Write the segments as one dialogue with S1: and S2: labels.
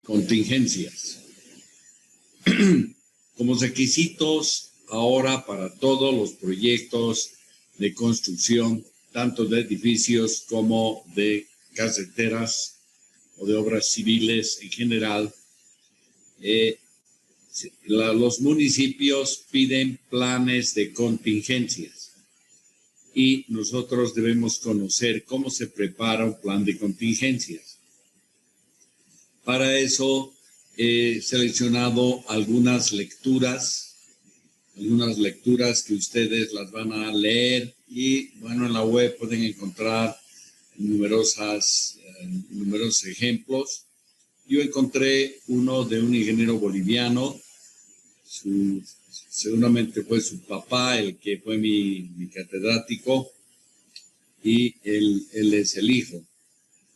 S1: contingencias. Como requisitos ahora para todos los proyectos de construcción, tanto de edificios como de carreteras o de obras civiles en general, los municipios piden planes de contingencias y nosotros debemos conocer cómo se prepara un plan de contingencias. Para eso he seleccionado algunas lecturas que ustedes las van a leer y bueno, en la web pueden encontrar numerosos ejemplos. Yo encontré uno de un ingeniero boliviano, seguramente fue su papá el que fue mi catedrático y él es el hijo,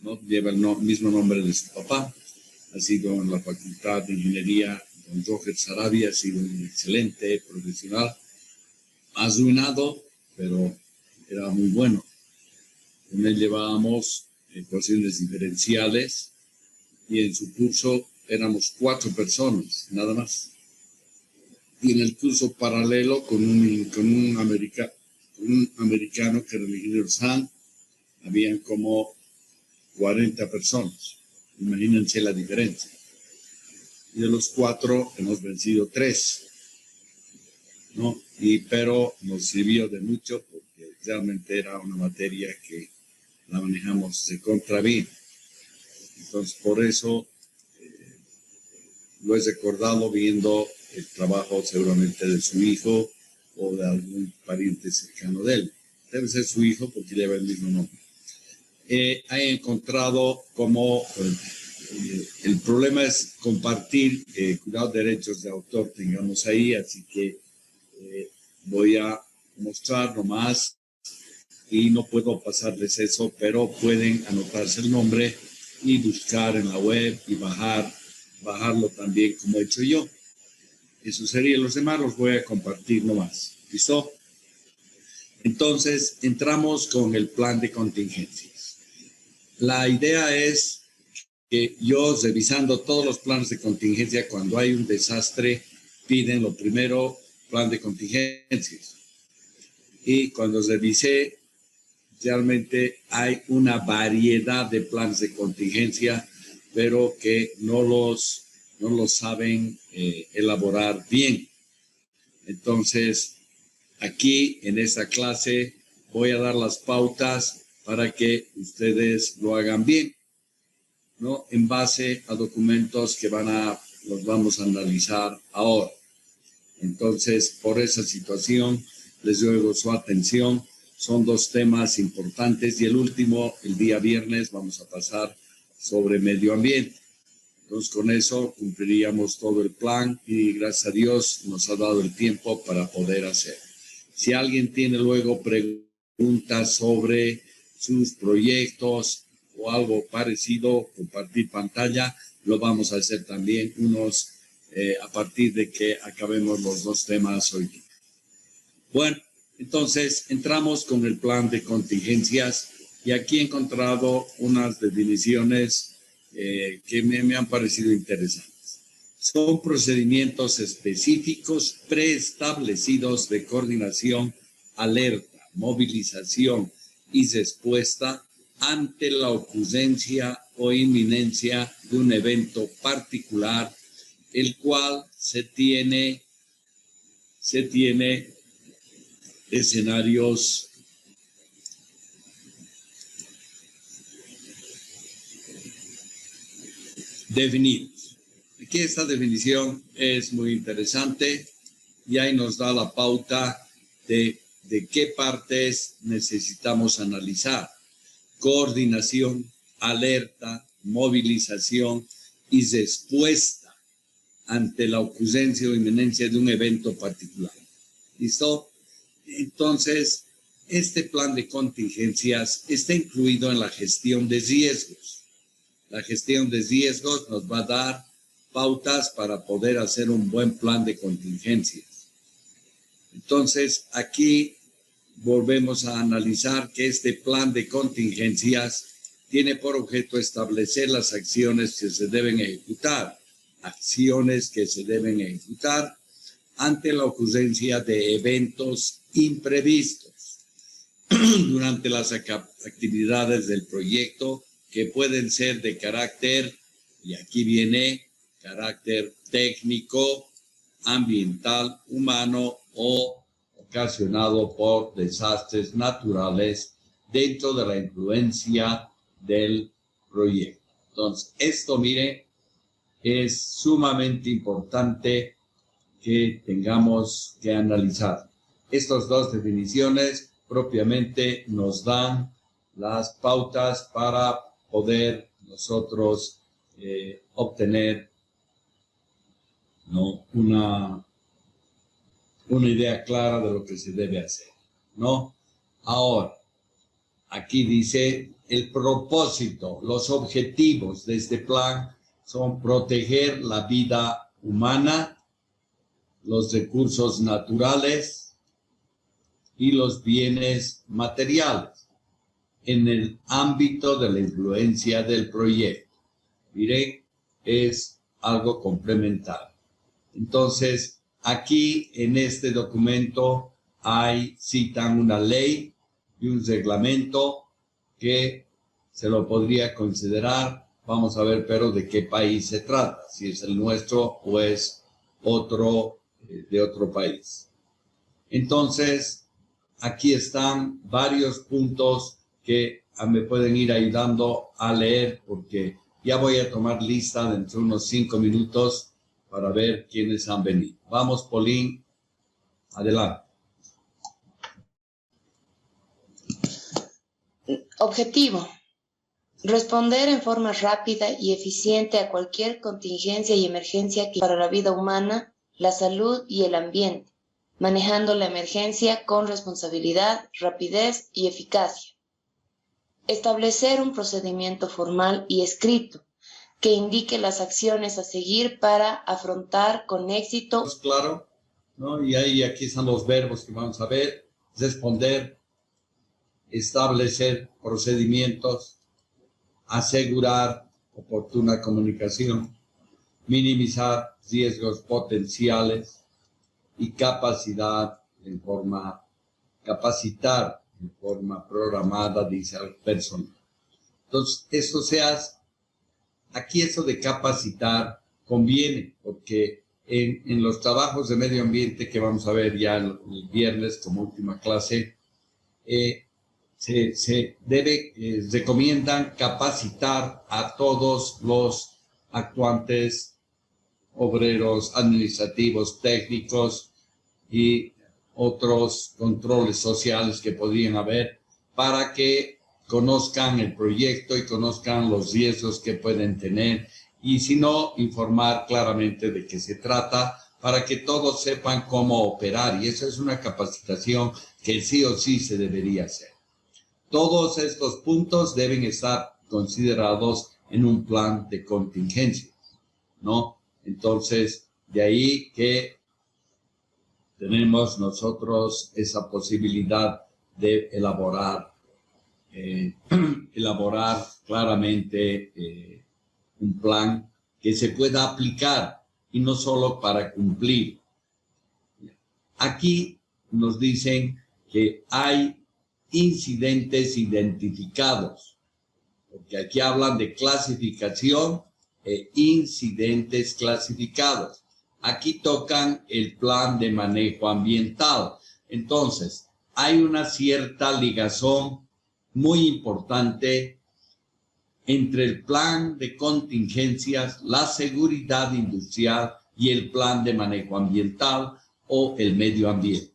S1: ¿no? Lleva el mismo nombre de su papá. Ha sido en la Facultad de Ingeniería, don Roger Sarabia, ha sido un excelente profesional, arruinado, pero era muy bueno. Con él llevábamos ecuaciones diferenciales y en su curso éramos 4 personas, nada más. Y en el curso paralelo con un americano que era el ingeniero San, habían como 40 personas. Imagínense la diferencia. Y de los 4 hemos vencido 3, ¿no? Pero nos sirvió de mucho porque realmente era una materia que la manejamos de contra bien. Entonces, por eso lo he recordado viendo el trabajo seguramente de su hijo o de algún pariente cercano de él. Debe ser su hijo porque lleva el mismo nombre. He encontrado como el problema es compartir, cuidado, derechos de autor tengamos ahí, así que voy a mostrar nomás y no puedo pasarles eso, pero pueden anotarse el nombre y buscar en la web y bajarlo también como he hecho yo. Eso sería. Los demás los voy a compartir nomás. ¿Listo? Entonces, entramos con el plan de contingencias. La idea es que yo, revisando todos los planes de contingencia, cuando hay un desastre, piden lo primero, plan de contingencias. Y cuando revisé, realmente hay una variedad de planes de contingencia, pero que no los saben elaborar bien. Entonces, aquí en esta clase voy a dar las pautas para que ustedes lo hagan bien, ¿no? En base a documentos que los vamos a analizar ahora. Entonces, por esa situación, les ruego su atención. Son 2 temas importantes y el último, el día viernes, vamos a pasar sobre medio ambiente. Entonces, con eso cumpliríamos todo el plan y gracias a Dios nos ha dado el tiempo para poder hacer. Si alguien tiene luego preguntas sobre sus proyectos o algo parecido, compartir pantalla, lo vamos a hacer también a partir de que acabemos los 2 temas hoy. Bueno, entonces entramos con el plan de contingencias y aquí he encontrado unas definiciones que me han parecido interesantes. Son procedimientos específicos preestablecidos de coordinación, alerta, movilización y respuesta ante la ocurrencia o inminencia de un evento particular, el cual se tiene escenarios definidos. Aquí esta definición es muy interesante y ahí nos da la pauta de qué partes necesitamos analizar. Coordinación, alerta, movilización y respuesta ante la ocurrencia o inminencia de un evento particular. ¿Listo? Entonces, este plan de contingencias está incluido en la gestión de riesgos. La gestión de riesgos nos va a dar pautas para poder hacer un buen plan de contingencias. Entonces, aquí volvemos a analizar que este plan de contingencias tiene por objeto establecer las acciones que se deben ejecutar, ante la ocurrencia de eventos imprevistos durante las actividades del proyecto, que pueden ser de carácter, y aquí viene, carácter técnico, ambiental, humano o ocasionado por desastres naturales dentro de la influencia del proyecto. Entonces, esto, mire, es sumamente importante que tengamos que analizar. Estas dos definiciones propiamente nos dan las pautas para poder nosotros obtener, ¿no?, una idea clara de lo que se debe hacer, ¿no? Ahora, aquí dice el propósito, los objetivos de este plan son proteger la vida humana, los recursos naturales y los bienes materiales en el ámbito de la influencia del proyecto. Mire, es algo complementario. Entonces, aquí en este documento citan una ley y un reglamento que se lo podría considerar, vamos a ver, pero de qué país se trata, si es el nuestro o es otro de otro país. Entonces, aquí están varios puntos que me pueden ir ayudando a leer, porque ya voy a tomar lista dentro de unos 5 minutos para ver quiénes han venido. Vamos, Paulín, adelante.
S2: Objetivo: responder en forma rápida y eficiente a cualquier contingencia y emergencia para la vida humana, la salud y el ambiente, manejando la emergencia con responsabilidad, rapidez y eficacia. Establecer un procedimiento formal y escrito que indique las acciones a seguir para afrontar con éxito.
S1: Claro, ¿no? Y aquí están los verbos que vamos a ver: responder, establecer procedimientos, asegurar oportuna comunicación, minimizar riesgos potenciales y capacitar en forma programada, dice al personal. Entonces, aquí eso de capacitar conviene, porque en los trabajos de medio ambiente que vamos a ver ya el viernes como última clase, se recomiendan capacitar a todos los actuantes, obreros, administrativos, técnicos y otros controles sociales que podrían haber, para que conozcan el proyecto y conozcan los riesgos que pueden tener, y si no, informar claramente de qué se trata, para que todos sepan cómo operar. Y esa es una capacitación que sí o sí se debería hacer. Todos estos puntos deben estar considerados en un plan de contingencia, ¿no? Entonces, de ahí que tenemos nosotros esa posibilidad de elaborar claramente un plan que se pueda aplicar y no solo para cumplir. Aquí nos dicen que hay incidentes identificados, porque aquí hablan de clasificación e incidentes clasificados. Aquí tocan el plan de manejo ambiental. Entonces, hay una cierta ligazón muy importante entre el plan de contingencias, la seguridad industrial y el plan de manejo ambiental o el medio ambiente.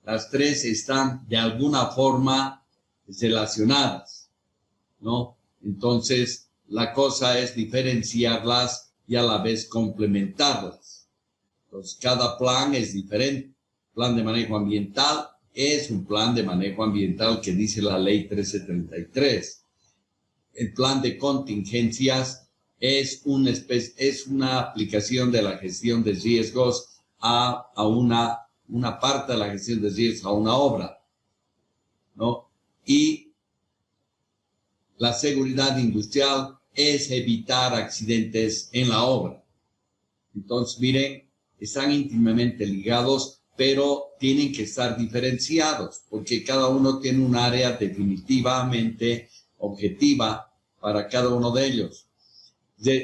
S1: Las tres están de alguna forma relacionadas, ¿no? Entonces, la cosa es diferenciarlas y a la vez complementarlas. Entonces, cada plan es diferente. El plan de manejo ambiental es un plan de manejo ambiental que dice la ley 1333. El plan de contingencias es una aplicación de la gestión de riesgos a una parte de la gestión de riesgos a una obra, ¿no? Y la seguridad industrial es evitar accidentes en la obra. Entonces, miren, están íntimamente ligados, pero tienen que estar diferenciados, porque cada uno tiene un área definitivamente objetiva para cada uno de ellos.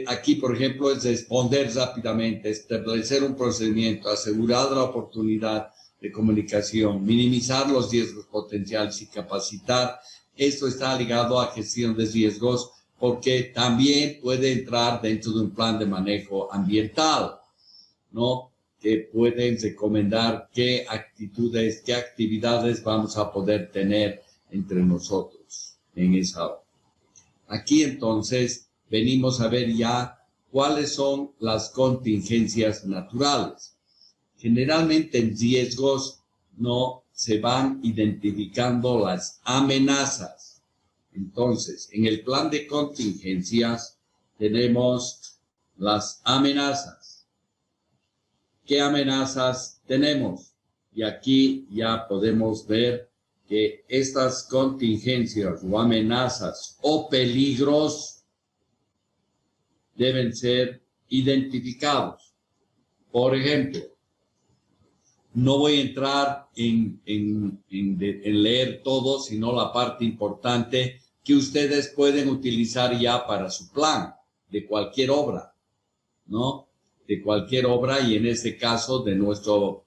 S1: Aquí, por ejemplo, es responder rápidamente, establecer un procedimiento, asegurar la oportunidad de comunicación, minimizar los riesgos potenciales y capacitar. Esto está ligado a gestión de riesgos porque también puede entrar dentro de un plan de manejo ambiental, ¿no? Que pueden recomendar qué actitudes, qué actividades vamos a poder tener entre nosotros en esa hora. Aquí entonces venimos a ver ya cuáles son las contingencias naturales. Generalmente en riesgos no se van identificando las amenazas. Entonces, en el plan de contingencias tenemos las amenazas. ¿Qué amenazas tenemos? Y aquí ya podemos ver que estas contingencias o amenazas o peligros deben ser identificados. Por ejemplo, no voy a entrar en leer todo, sino la parte importante que ustedes pueden utilizar ya para su plan de cualquier obra, ¿no? De cualquier obra y en este caso de nuestros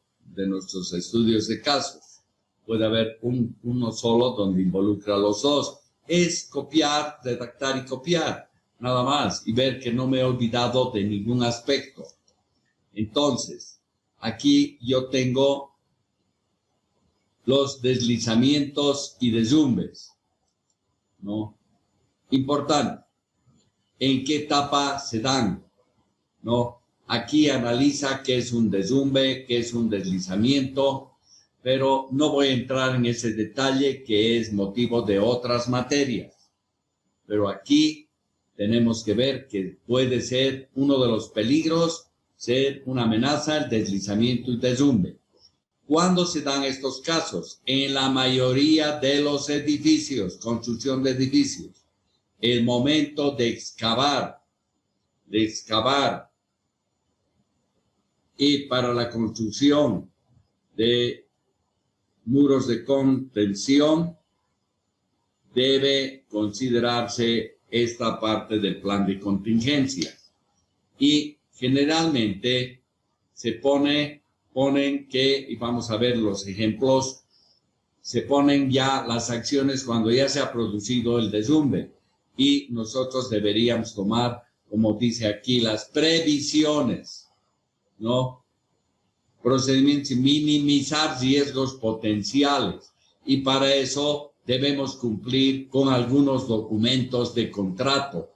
S1: estudios de casos. Puede haber uno solo donde involucra a los dos. Es copiar, redactar y copiar, nada más, y ver que no me he olvidado de ningún aspecto. Entonces, aquí yo tengo los deslizamientos y derrumbes, ¿no? Importante, ¿en qué etapa se dan? ¿No? Aquí analiza qué es un derrumbe, qué es un deslizamiento, pero no voy a entrar en ese detalle que es motivo de otras materias. Pero aquí tenemos que ver que puede ser uno de los peligros, ser una amenaza, el deslizamiento y derrumbe. ¿Cuándo se dan estos casos? En la mayoría de los edificios, construcción de edificios. El momento de excavar. Y para la construcción de muros de contención debe considerarse esta parte del plan de contingencia. Y generalmente se ponen que, y vamos a ver los ejemplos, se ponen ya las acciones cuando ya se ha producido el derrumbe. Y nosotros deberíamos tomar, como dice aquí, las previsiones, ¿no? Procedimientos y minimizar riesgos potenciales. Y para eso debemos cumplir con algunos documentos de contrato.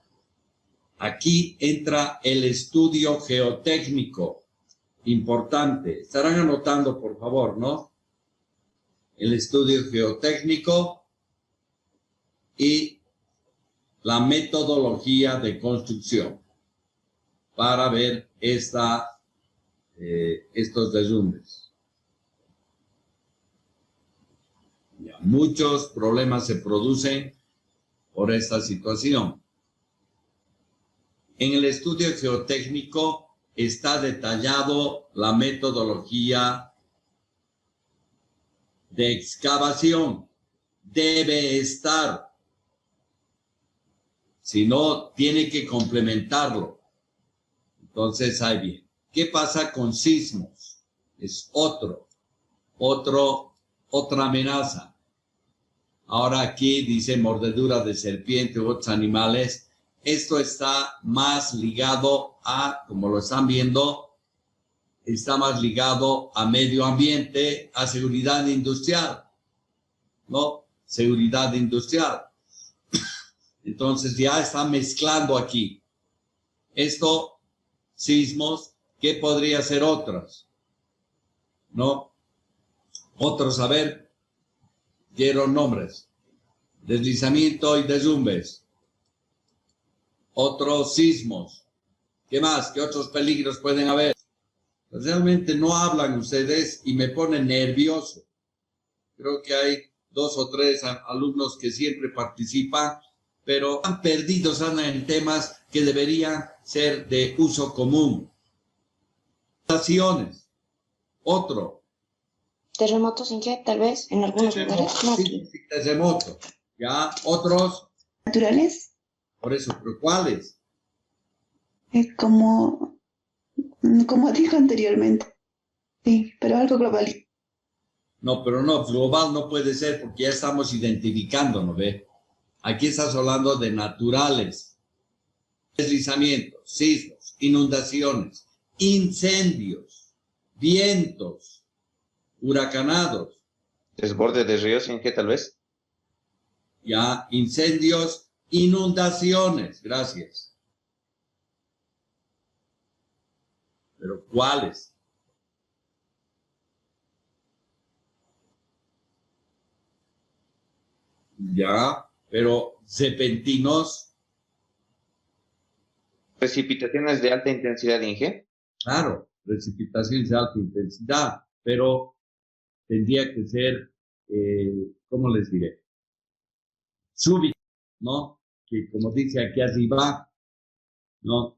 S1: Aquí entra el estudio geotécnico. Importante. Estarán anotando, por favor, ¿no? El estudio geotécnico y la metodología de construcción para ver estos derrumbes. Ya, muchos problemas se producen por esta situación. En el estudio geotécnico está detallado la metodología de excavación. Debe estar. Si no, tiene que complementarlo. Entonces, ahí bien. ¿Qué pasa con sismos? Es otra amenaza. Ahora aquí dice mordedura de serpiente u otros animales. Esto está más ligado a, como lo están viendo, está más ligado a medio ambiente, a seguridad industrial, ¿no? Seguridad industrial. Entonces ya está mezclando aquí. Esto, sismos, ¿qué podría ser otros? ¿No? Otros, a ver, dieron nombres. Deslizamiento y derrumbes. Otros sismos. ¿Qué más? ¿Qué otros peligros pueden haber? Pues realmente no hablan ustedes y me ponen nervioso. Creo que hay 2 o 3 alumnos que siempre participan, pero han perdidos en temas que deberían ser de uso común. Naciones. Otro.
S2: Terremotos, Inge, tal vez, en algunos lugares. No
S1: Sí,
S2: aquí.
S1: sí, terremotos. Ya, otros.
S3: Naturales,
S1: Por eso, ¿pero cuáles?
S3: como, como dijo anteriormente. Sí, pero algo global.
S1: No, pero no, global no puede ser porque ya estamos identificando, ¿no ve? Aquí estás hablando de naturales, deslizamientos, sismos, inundaciones, incendios, vientos, huracanados,
S4: Desborde de ríos, ¿en qué tal vez?
S1: ya, incendios, inundaciones, gracias. ¿Pero cuáles? Ya, pero repentinos,
S4: Precipitaciones de alta intensidad, Inge.
S1: claro, precipitaciones de alta intensidad, pero tendría que ser, ¿cómo les diré? Súbito, ¿no? Que como dice aquí arriba, ¿no?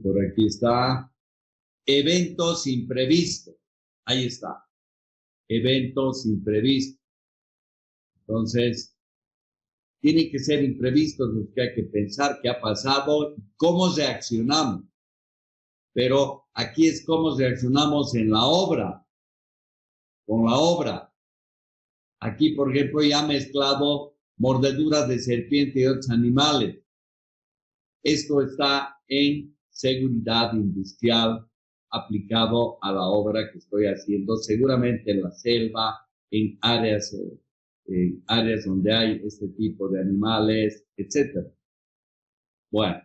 S1: Por aquí está, eventos imprevistos, ahí está, eventos imprevistos. Entonces, tienen que ser imprevistos los que hay que pensar qué ha pasado, cómo reaccionamos. Pero aquí es cómo reaccionamos en la obra, con la obra. Aquí, por ejemplo, ya he mezclado mordeduras de serpiente y otros animales. Esto está en seguridad industrial aplicado a la obra que estoy haciendo, seguramente en la selva, en áreas donde hay este tipo de animales, etc. Bueno,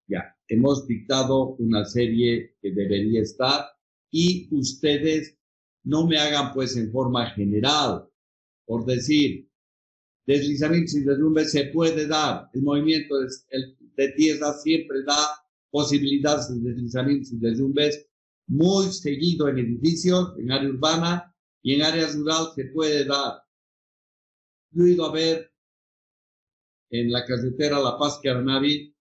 S1: ya, hemos dictado una serie que debería estar y ustedes no me hagan pues en forma general, por decir, deslizamientos y derrumbes se puede dar, el movimiento de tierra siempre da posibilidades de deslizamientos y derrumbes muy seguido en edificios, en área urbana y en áreas rurales se puede dar. Yo he ido a ver en la carretera La Paz-Carnaví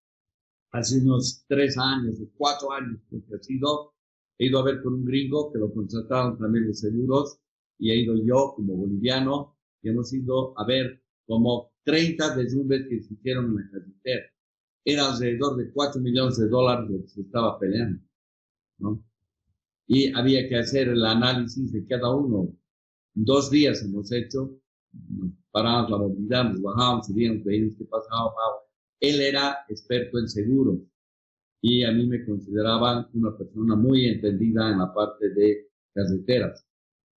S1: hace unos 3 años o 4 años, porque ha sido, he ido a ver con un gringo que lo contrataron también de seguros y he ido yo como boliviano y hemos ido a ver como 30 derrumbes que se hicieron en la carretera. Era alrededor de $4 millones lo que se estaba peleando, ¿no? Y había que hacer el análisis de cada uno. 2 días hemos hecho, nos paramos la movilidad, nos bajamos, subíamos, veíamos qué pasaba. Él era experto en seguros y a mí me consideraban una persona muy entendida en la parte de carreteras.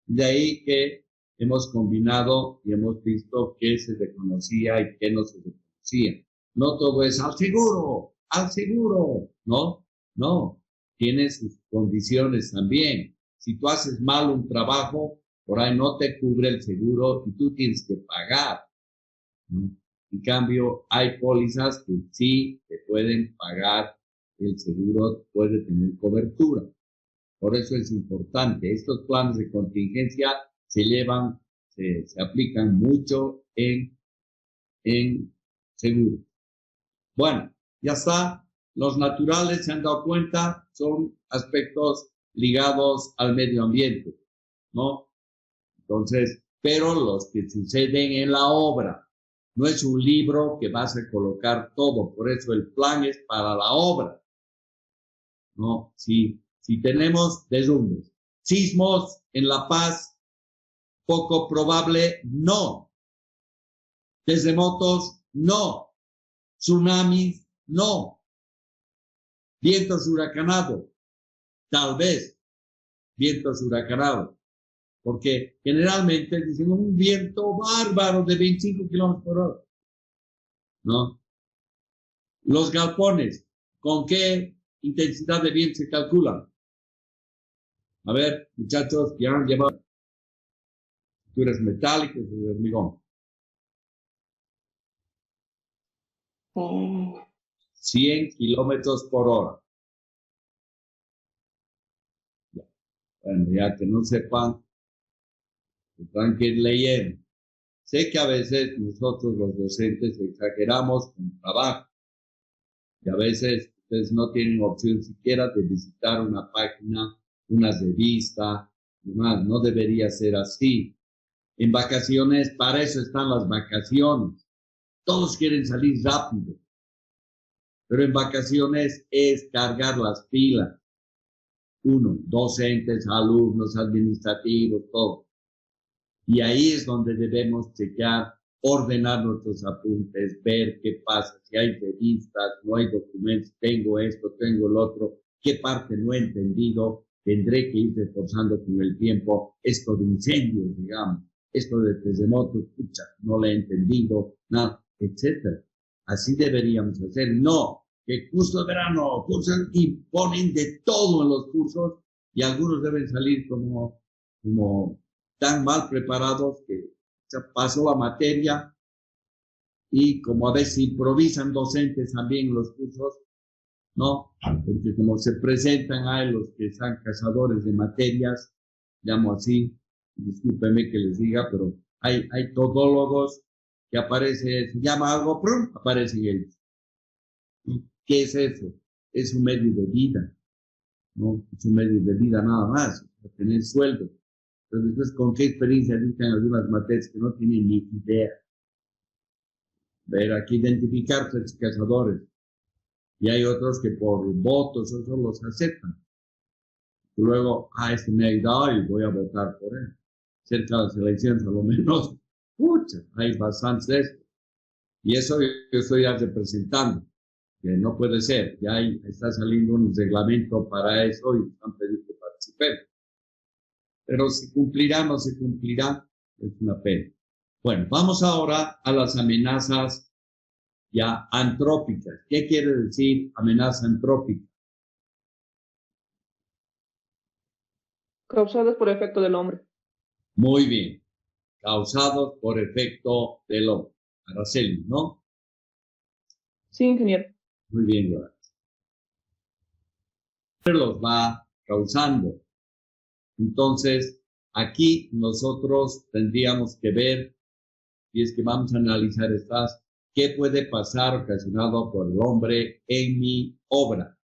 S1: De ahí que hemos combinado y hemos visto qué se reconocía y qué no se reconocía. No todo es al seguro, ¿no? No, tiene sus condiciones también. Si tú haces mal un trabajo, por ahí no te cubre el seguro y tú tienes que pagar, ¿no? En cambio, hay pólizas que sí te pueden pagar, el seguro puede tener cobertura. Por eso es importante. Estos planes de contingencia se llevan, se aplican mucho en seguro. Bueno, ya está. Los naturales, se han dado cuenta, son aspectos ligados al medio ambiente, ¿no? Entonces, pero los que suceden en la obra, no es un libro que vas a colocar todo, por eso el plan es para la obra, ¿no? Si tenemos derrumbes, sismos en La Paz, poco probable, no. Terremotos, no. Tsunamis, no. Vientos huracanados, tal vez vientos huracanados, porque generalmente dicen un viento bárbaro de 25 kilómetros por hora, ¿no? Los galpones, ¿con qué intensidad de viento se calculan? A ver, muchachos, ya han llevado estructuras metálicas o de hormigón. 100 kilómetros por hora. Bueno, ya que no sepan, tendrán que ir leyendo. Sé que a veces nosotros los docentes exageramos con trabajo y a veces ustedes no tienen opción siquiera de visitar una página, una revista, demás. No debería ser así. En vacaciones, para eso están las vacaciones. Todos quieren salir rápido, pero en vacaciones es cargar las pilas. Uno, docentes, alumnos, administrativos, todo. Y ahí es donde debemos chequear, ordenar nuestros apuntes, ver qué pasa, si hay revistas, no hay documentos, tengo esto, tengo el otro, qué parte no he entendido, tendré que ir reforzando con el tiempo, esto de incendios, digamos, esto de terremotos, escucha, no lo he entendido, nada, etcétera. Así deberíamos hacer. No, que curso de verano, cursan y ponen de todo en los cursos y algunos deben salir como tan mal preparados que se pasó la materia y como a veces improvisan docentes también en los cursos, ¿no? Porque como se presentan a los que son cazadores de materias, llamo así, discúlpenme que les diga, pero hay todólogos que aparece, se llama algo, ¡prum!, aparecen ellos. ¿Qué es eso? Es un medio de vida, ¿no? Es un medio de vida nada más, para tener sueldo. Pero después, ¿con qué experiencia dictan algunas materias que no tienen ni idea? Ver, aquí identificar tres cazadores. Y hay otros que por votos, eso los aceptan. Y luego, este me ha ayudado y voy a votar por él. Cerca de las elecciones, a lo menos, pucha, hay bastantes de esto. Y eso yo estoy ya representando, que no puede ser. Ya está saliendo un reglamento para eso y están pidiendo que participemos. Pero se cumplirá, no se cumplirá, es una pena. Bueno, vamos ahora a las amenazas ya antrópicas. ¿Qué quiere decir amenaza antrópica?
S5: Causadas por efecto del hombre.
S1: Muy bien, causados por efecto del hombre. Araceli, ¿no?
S5: Sí, ingeniero.
S1: Muy bien, gracias. Pero los va causando. Entonces, aquí nosotros tendríamos que ver, y es que vamos a analizar estas, qué puede pasar ocasionado por el hombre en mi obra.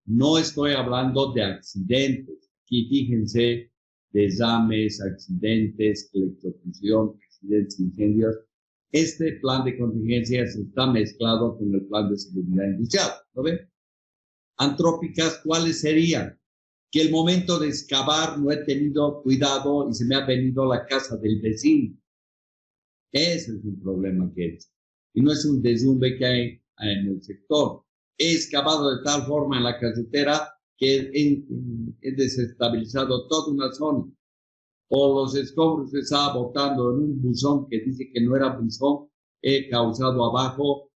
S1: No estoy hablando de accidentes. Aquí fíjense, derrames, accidentes, electrocución, accidentes, incendios. Este plan de contingencias está mezclado con el plan de seguridad industrial. ¿Lo ven? Antrópicas, ¿cuáles serían? Que el momento de excavar no he tenido cuidado y se me ha venido la casa del vecino. Ese es un problema que es. Y no es un derrumbe que hay en el sector. He excavado de tal forma en la carretera que he desestabilizado toda una zona. O los escombros que estaba botando en un buzón que dice que no era buzón, he causado abajo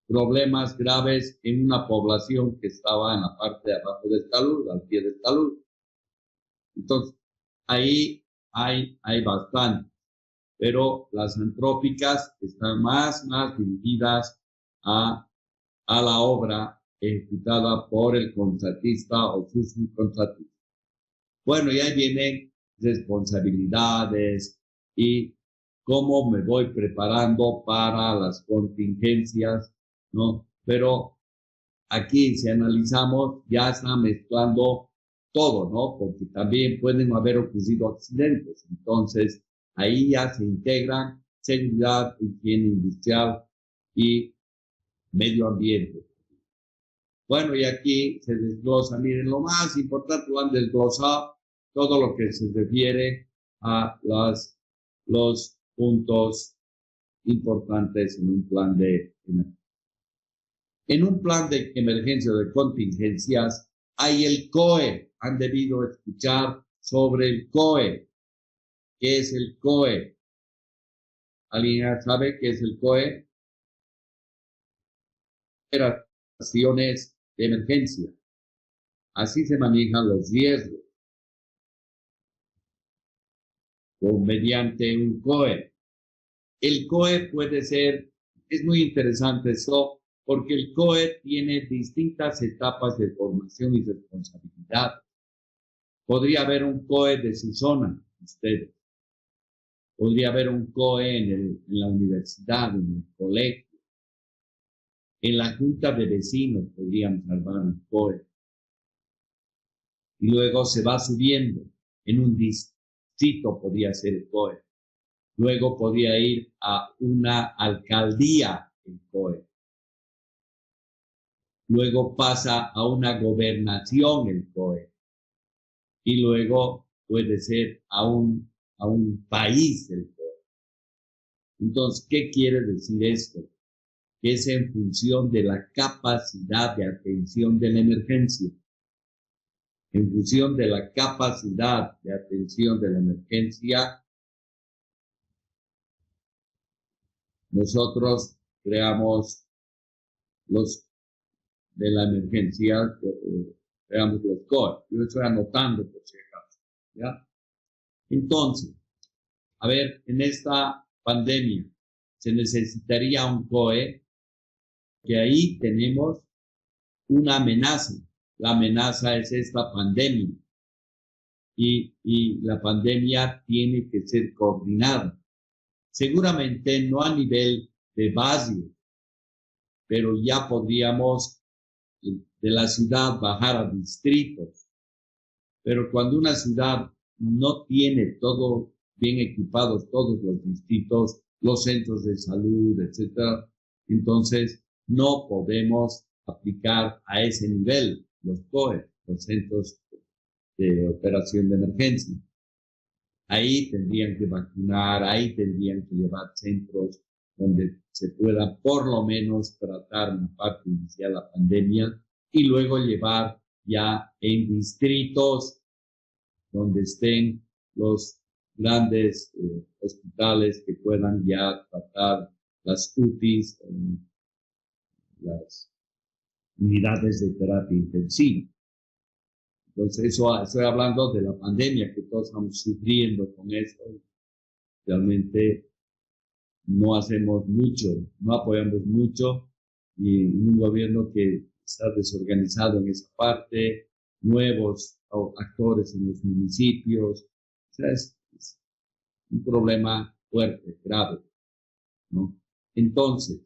S1: problemas graves en una población que estaba en la parte de abajo del talud, al pie del talud. Entonces, ahí hay bastante, pero las antrópicas están más dirigidas a la obra ejecutada por el contratista o su subcontratista. Bueno, y ahí vienen responsabilidades y cómo me voy preparando para las contingencias, ¿no? Pero aquí, si analizamos, ya está mezclando todo, ¿no? Porque también pueden haber ocurrido accidentes. Entonces, ahí ya se integran seguridad, higiene industrial y medio ambiente. Bueno, y aquí se desglosa, miren, lo más importante lo han desglosado, todo lo que se refiere a los puntos importantes en un plan de emergencia. En un plan de emergencia o de contingencias hay el COE. Han debido escuchar sobre el COE. ¿Qué es el COE? ¿Alguien sabe qué es el COE? Operaciones de emergencia. Así se manejan los riesgos. O mediante un COE. El COE puede ser, es muy interesante eso, porque el COE tiene distintas etapas de formación y responsabilidad. Podría haber un COE de su zona, ustedes, Podría haber un COE en la universidad, en el colegio. En la junta de vecinos podríamos armar un COE. Y luego se va subiendo. En un distrito podría ser el COE. Luego podría ir a una alcaldía el COE. Luego pasa a una gobernación el COE. Y luego puede ser a un país el COE. Entonces, ¿qué quiere decir esto? Que es en función de la capacidad de atención de la emergencia. En función de la capacidad de atención de la emergencia, nosotros creamos los de la emergencia, creamos los COE. Yo estoy anotando por si acaso, ¿ya? Entonces, a ver, en esta pandemia se necesitaría un COE, que ahí tenemos una amenaza. La amenaza es esta pandemia. Y la pandemia tiene que ser coordinada. Seguramente no a nivel de base, pero ya podríamos de la ciudad bajar a distritos. Pero cuando una ciudad no tiene todo bien equipados, todos los distritos, los centros de salud, etcétera, entonces no podemos aplicar a ese nivel los COE, los centros de operación de emergencia. Ahí tendrían que vacunar, ahí tendrían que llevar centros donde se pueda por lo menos tratar una parte inicial de la pandemia y luego llevar ya en distritos donde estén los grandes hospitales que puedan ya tratar las UTIs, las unidades de terapia intensiva. Entonces, eso estoy hablando de la pandemia, que todos estamos sufriendo con esto. Realmente no hacemos mucho, no apoyamos mucho, y un gobierno que está desorganizado en esa parte, nuevos actores en los municipios. O sea, es un problema fuerte, grave, ¿no? Entonces,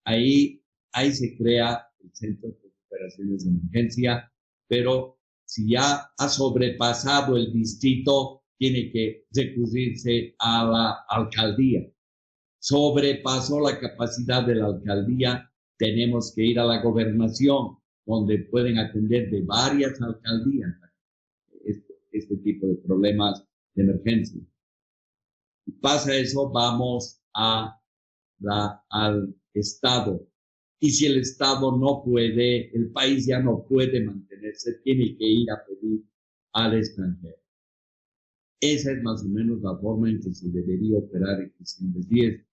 S1: ahí se crea el Centro de Operaciones de Emergencia, pero si ya ha sobrepasado el distrito, tiene que recurrirse a la alcaldía. Sobrepasó la capacidad de la alcaldía, tenemos que ir a la gobernación, donde pueden atender de varias alcaldías este tipo de problemas de emergencia. Y pasa eso, vamos al Estado. Y si el Estado no puede, el país ya no puede mantenerse, tiene que ir a pedir al extranjero. Esa es más o menos la forma en que se debería operar en cuestión de riesgo.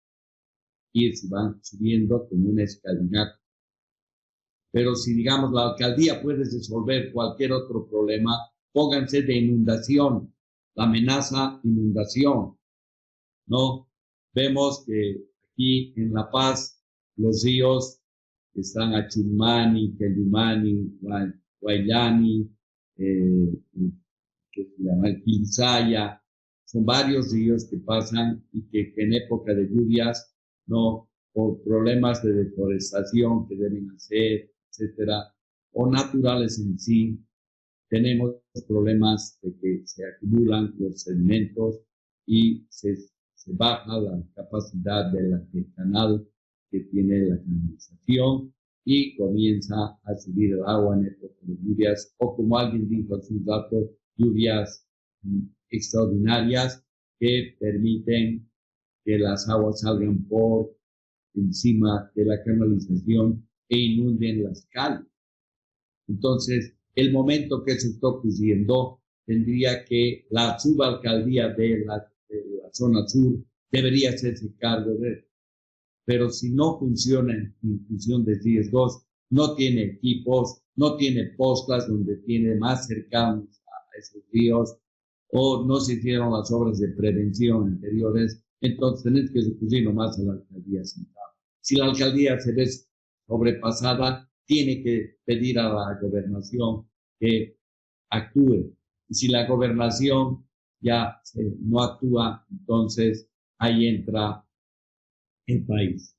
S1: Y se van subiendo como una escalinata. Pero si, digamos, la alcaldía puede resolver cualquier otro problema, pónganse de inundación, la amenaza inundación, ¿no? Vemos que aquí en La Paz los ríos están Achumani, Quelimani, Guayani, que se llama el Quilzaya. Son varios ríos que pasan y que en época de lluvias, no, por problemas de deforestación que deben hacer, etcétera, o naturales en sí, tenemos problemas de que se acumulan los sedimentos y se baja la capacidad del canal que tiene la canalización y comienza a subir el agua en época de lluvias, o como alguien dijo hace un rato, lluvias extraordinarias que permiten que las aguas salgan por encima de la canalización e inunden las calles. Entonces, el momento que se está ocurriendo, tendría que la subalcaldía de la zona sur debería hacerse cargo de él. Pero si no funciona en función de riesgos, no tiene equipos, no tiene postas donde tiene más cercanos a esos ríos, o no se hicieron las obras de prevención anteriores, entonces tenés que recurrir nomás a la alcaldía central. Si la alcaldía se ve sobrepasada, tiene que pedir a la gobernación que actúe. Y si la gobernación ya no actúa, entonces ahí entra el país.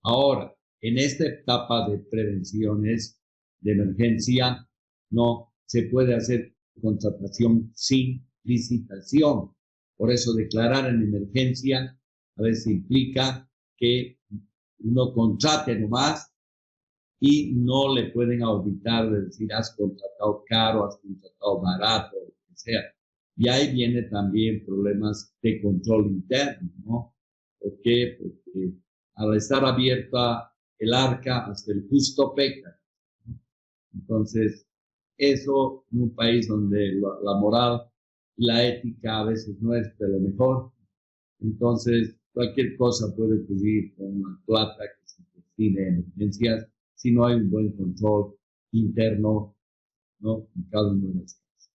S1: Ahora, en esta etapa de prevenciones de emergencia, no se puede hacer contratación sin licitación. Por eso declarar en emergencia a veces implica que uno contrate nomás y no le pueden auditar de decir has contratado caro, has contratado barato, lo que sea. Y ahí viene también problemas de control interno, ¿no? ¿Por qué? Porque al estar abierta el arca hasta el justo peca, ¿no? Entonces, eso en un país donde la moral y la ética a veces no es de lo mejor, entonces cualquier cosa puede ocurrir con una plata que se destina a emergencias si no hay un buen control interno, ¿no? En cada uno de los casos.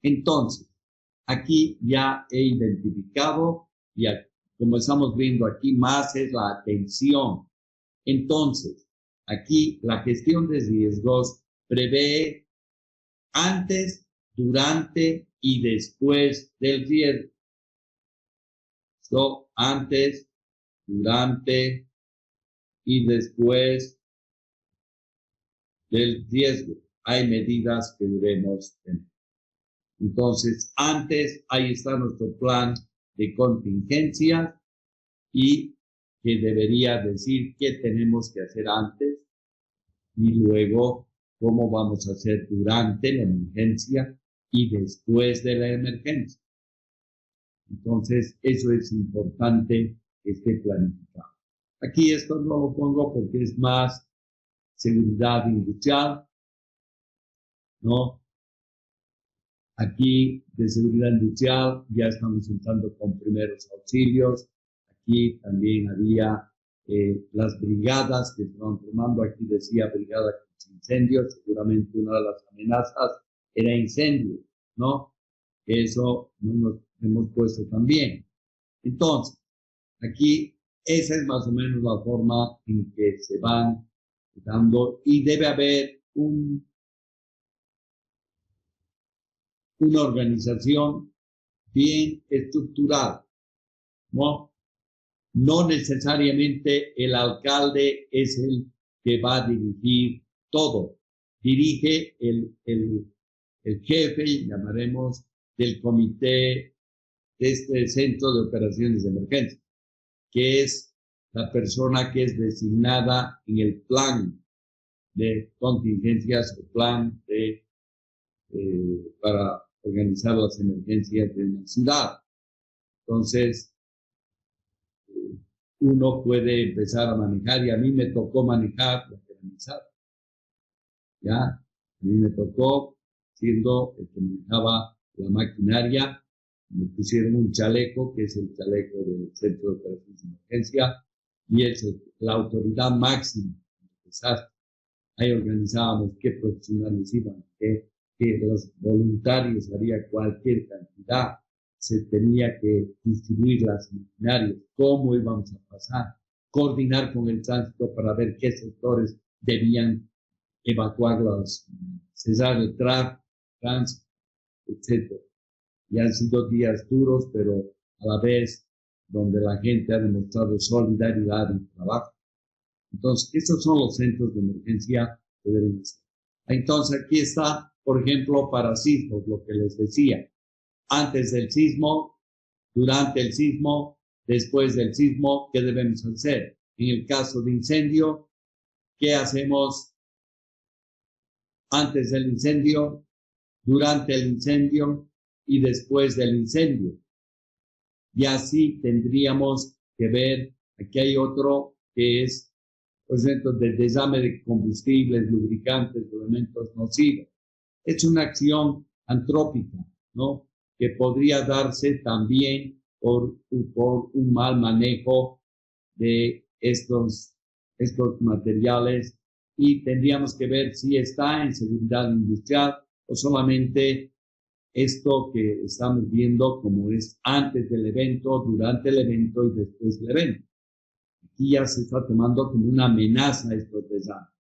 S1: Entonces, aquí ya he identificado, y como estamos viendo aquí, más es la atención. Entonces, aquí la gestión de riesgos prevé antes, durante y después del riesgo. So, antes, durante y después del riesgo. Hay medidas que debemos tener. Entonces, antes, ahí está nuestro plan de contingencia y que debería decir qué tenemos que hacer antes y luego cómo vamos a hacer durante la emergencia y después de la emergencia. Entonces, eso es importante que esté planificado. Aquí esto no lo pongo porque es más seguridad industrial, ¿no? Aquí de seguridad industrial ya estamos entrando con primeros auxilios. Aquí también había las brigadas que se van formando. Aquí decía brigada contra incendios. Seguramente una de las amenazas era incendio, ¿no? Eso nos hemos puesto también. Entonces, aquí esa es más o menos la forma en que se van dando y debe haber una organización bien estructurada, ¿no? No necesariamente el alcalde es el que va a dirigir todo. Dirige el jefe, llamaremos, del comité de este centro de operaciones de emergencia, que es la persona que es designada en el plan de contingencias o plan para organizar las emergencias de una ciudad. Entonces, uno puede empezar a manejar, y a mí me tocó manejar la organizada. ¿Ya? A mí me tocó, siendo el que manejaba la maquinaria, me pusieron un chaleco, que es el chaleco del Centro de Operaciones de Emergencia, y es la autoridad máxima del desastre. Ahí organizábamos qué profesionales iban, que los voluntarios haría cualquier cantidad, se tenía que distribuir las maquinarias, cómo íbamos a pasar, coordinar con el tránsito para ver qué sectores debían evacuarlos, cesar el tránsito, etc. Y han sido días duros, pero a la vez donde la gente ha demostrado solidaridad y trabajo. Entonces, estos son los centros de emergencia que deben ser. Entonces, aquí está, por ejemplo, para sismos, lo que les decía. Antes del sismo, durante el sismo, después del sismo, ¿qué debemos hacer? En el caso de incendio, ¿qué hacemos antes del incendio, durante el incendio y después del incendio? Y así tendríamos que ver, aquí hay otro que es, por ejemplo, del desame de combustibles, lubricantes, elementos nocivos. Es una acción antrópica, ¿no? Que podría darse también por un mal manejo de estos materiales, y tendríamos que ver si está en seguridad industrial o solamente esto que estamos viendo como es antes del evento, durante el evento y después del evento. Aquí ya se está tomando como una amenaza estos desastres.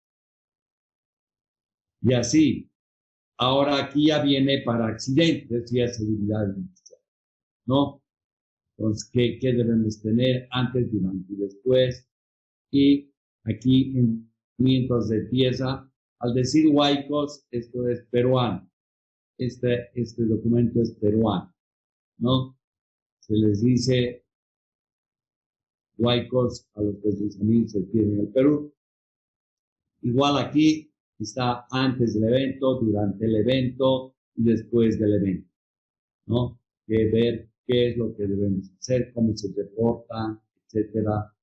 S1: Y así, ahora aquí ya viene para accidentes y seguridad industrial. ¿no? Entonces, ¿qué debemos tener antes, durante y después? Y aquí, mientras de pieza, al decir huaicos, esto es peruano. Este documento es peruano, ¿no? Se les dice huaicos a los que sus amigos se tienen en el Perú. Igual aquí está antes del evento, durante el evento y después del evento, ¿no? Que ver qué es lo que debemos hacer, cómo se reportan, etcétera.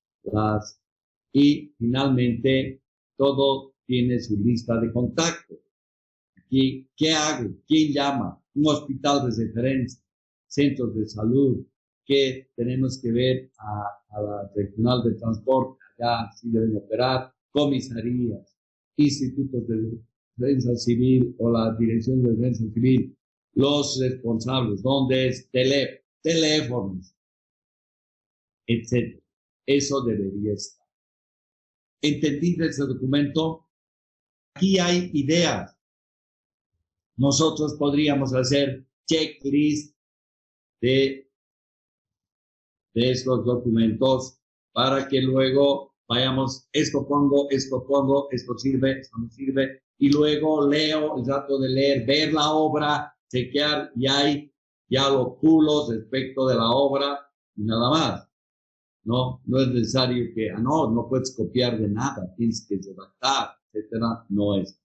S1: Y finalmente, todo tiene su lista de contacto. Aquí, ¿qué hago? ¿Quién llama? Un hospital de referencia, centros de salud, que tenemos que ver a la regional de transporte, allá sí deben operar, comisarías, institutos de defensa civil o la dirección de defensa civil, los responsables, dónde es teléfonos, etc. Eso debería estar. ¿Entendido ese documento? Aquí hay ideas. Nosotros podríamos hacer checklist de estos documentos para que luego vayamos, esto pongo, esto sirve, esto no sirve, y luego leo, el rato de leer, ver la obra, chequear, y hay ya los pulos respecto de la obra y nada más. No es necesario que, no puedes copiar de nada, tienes que redactar, etcétera, no es.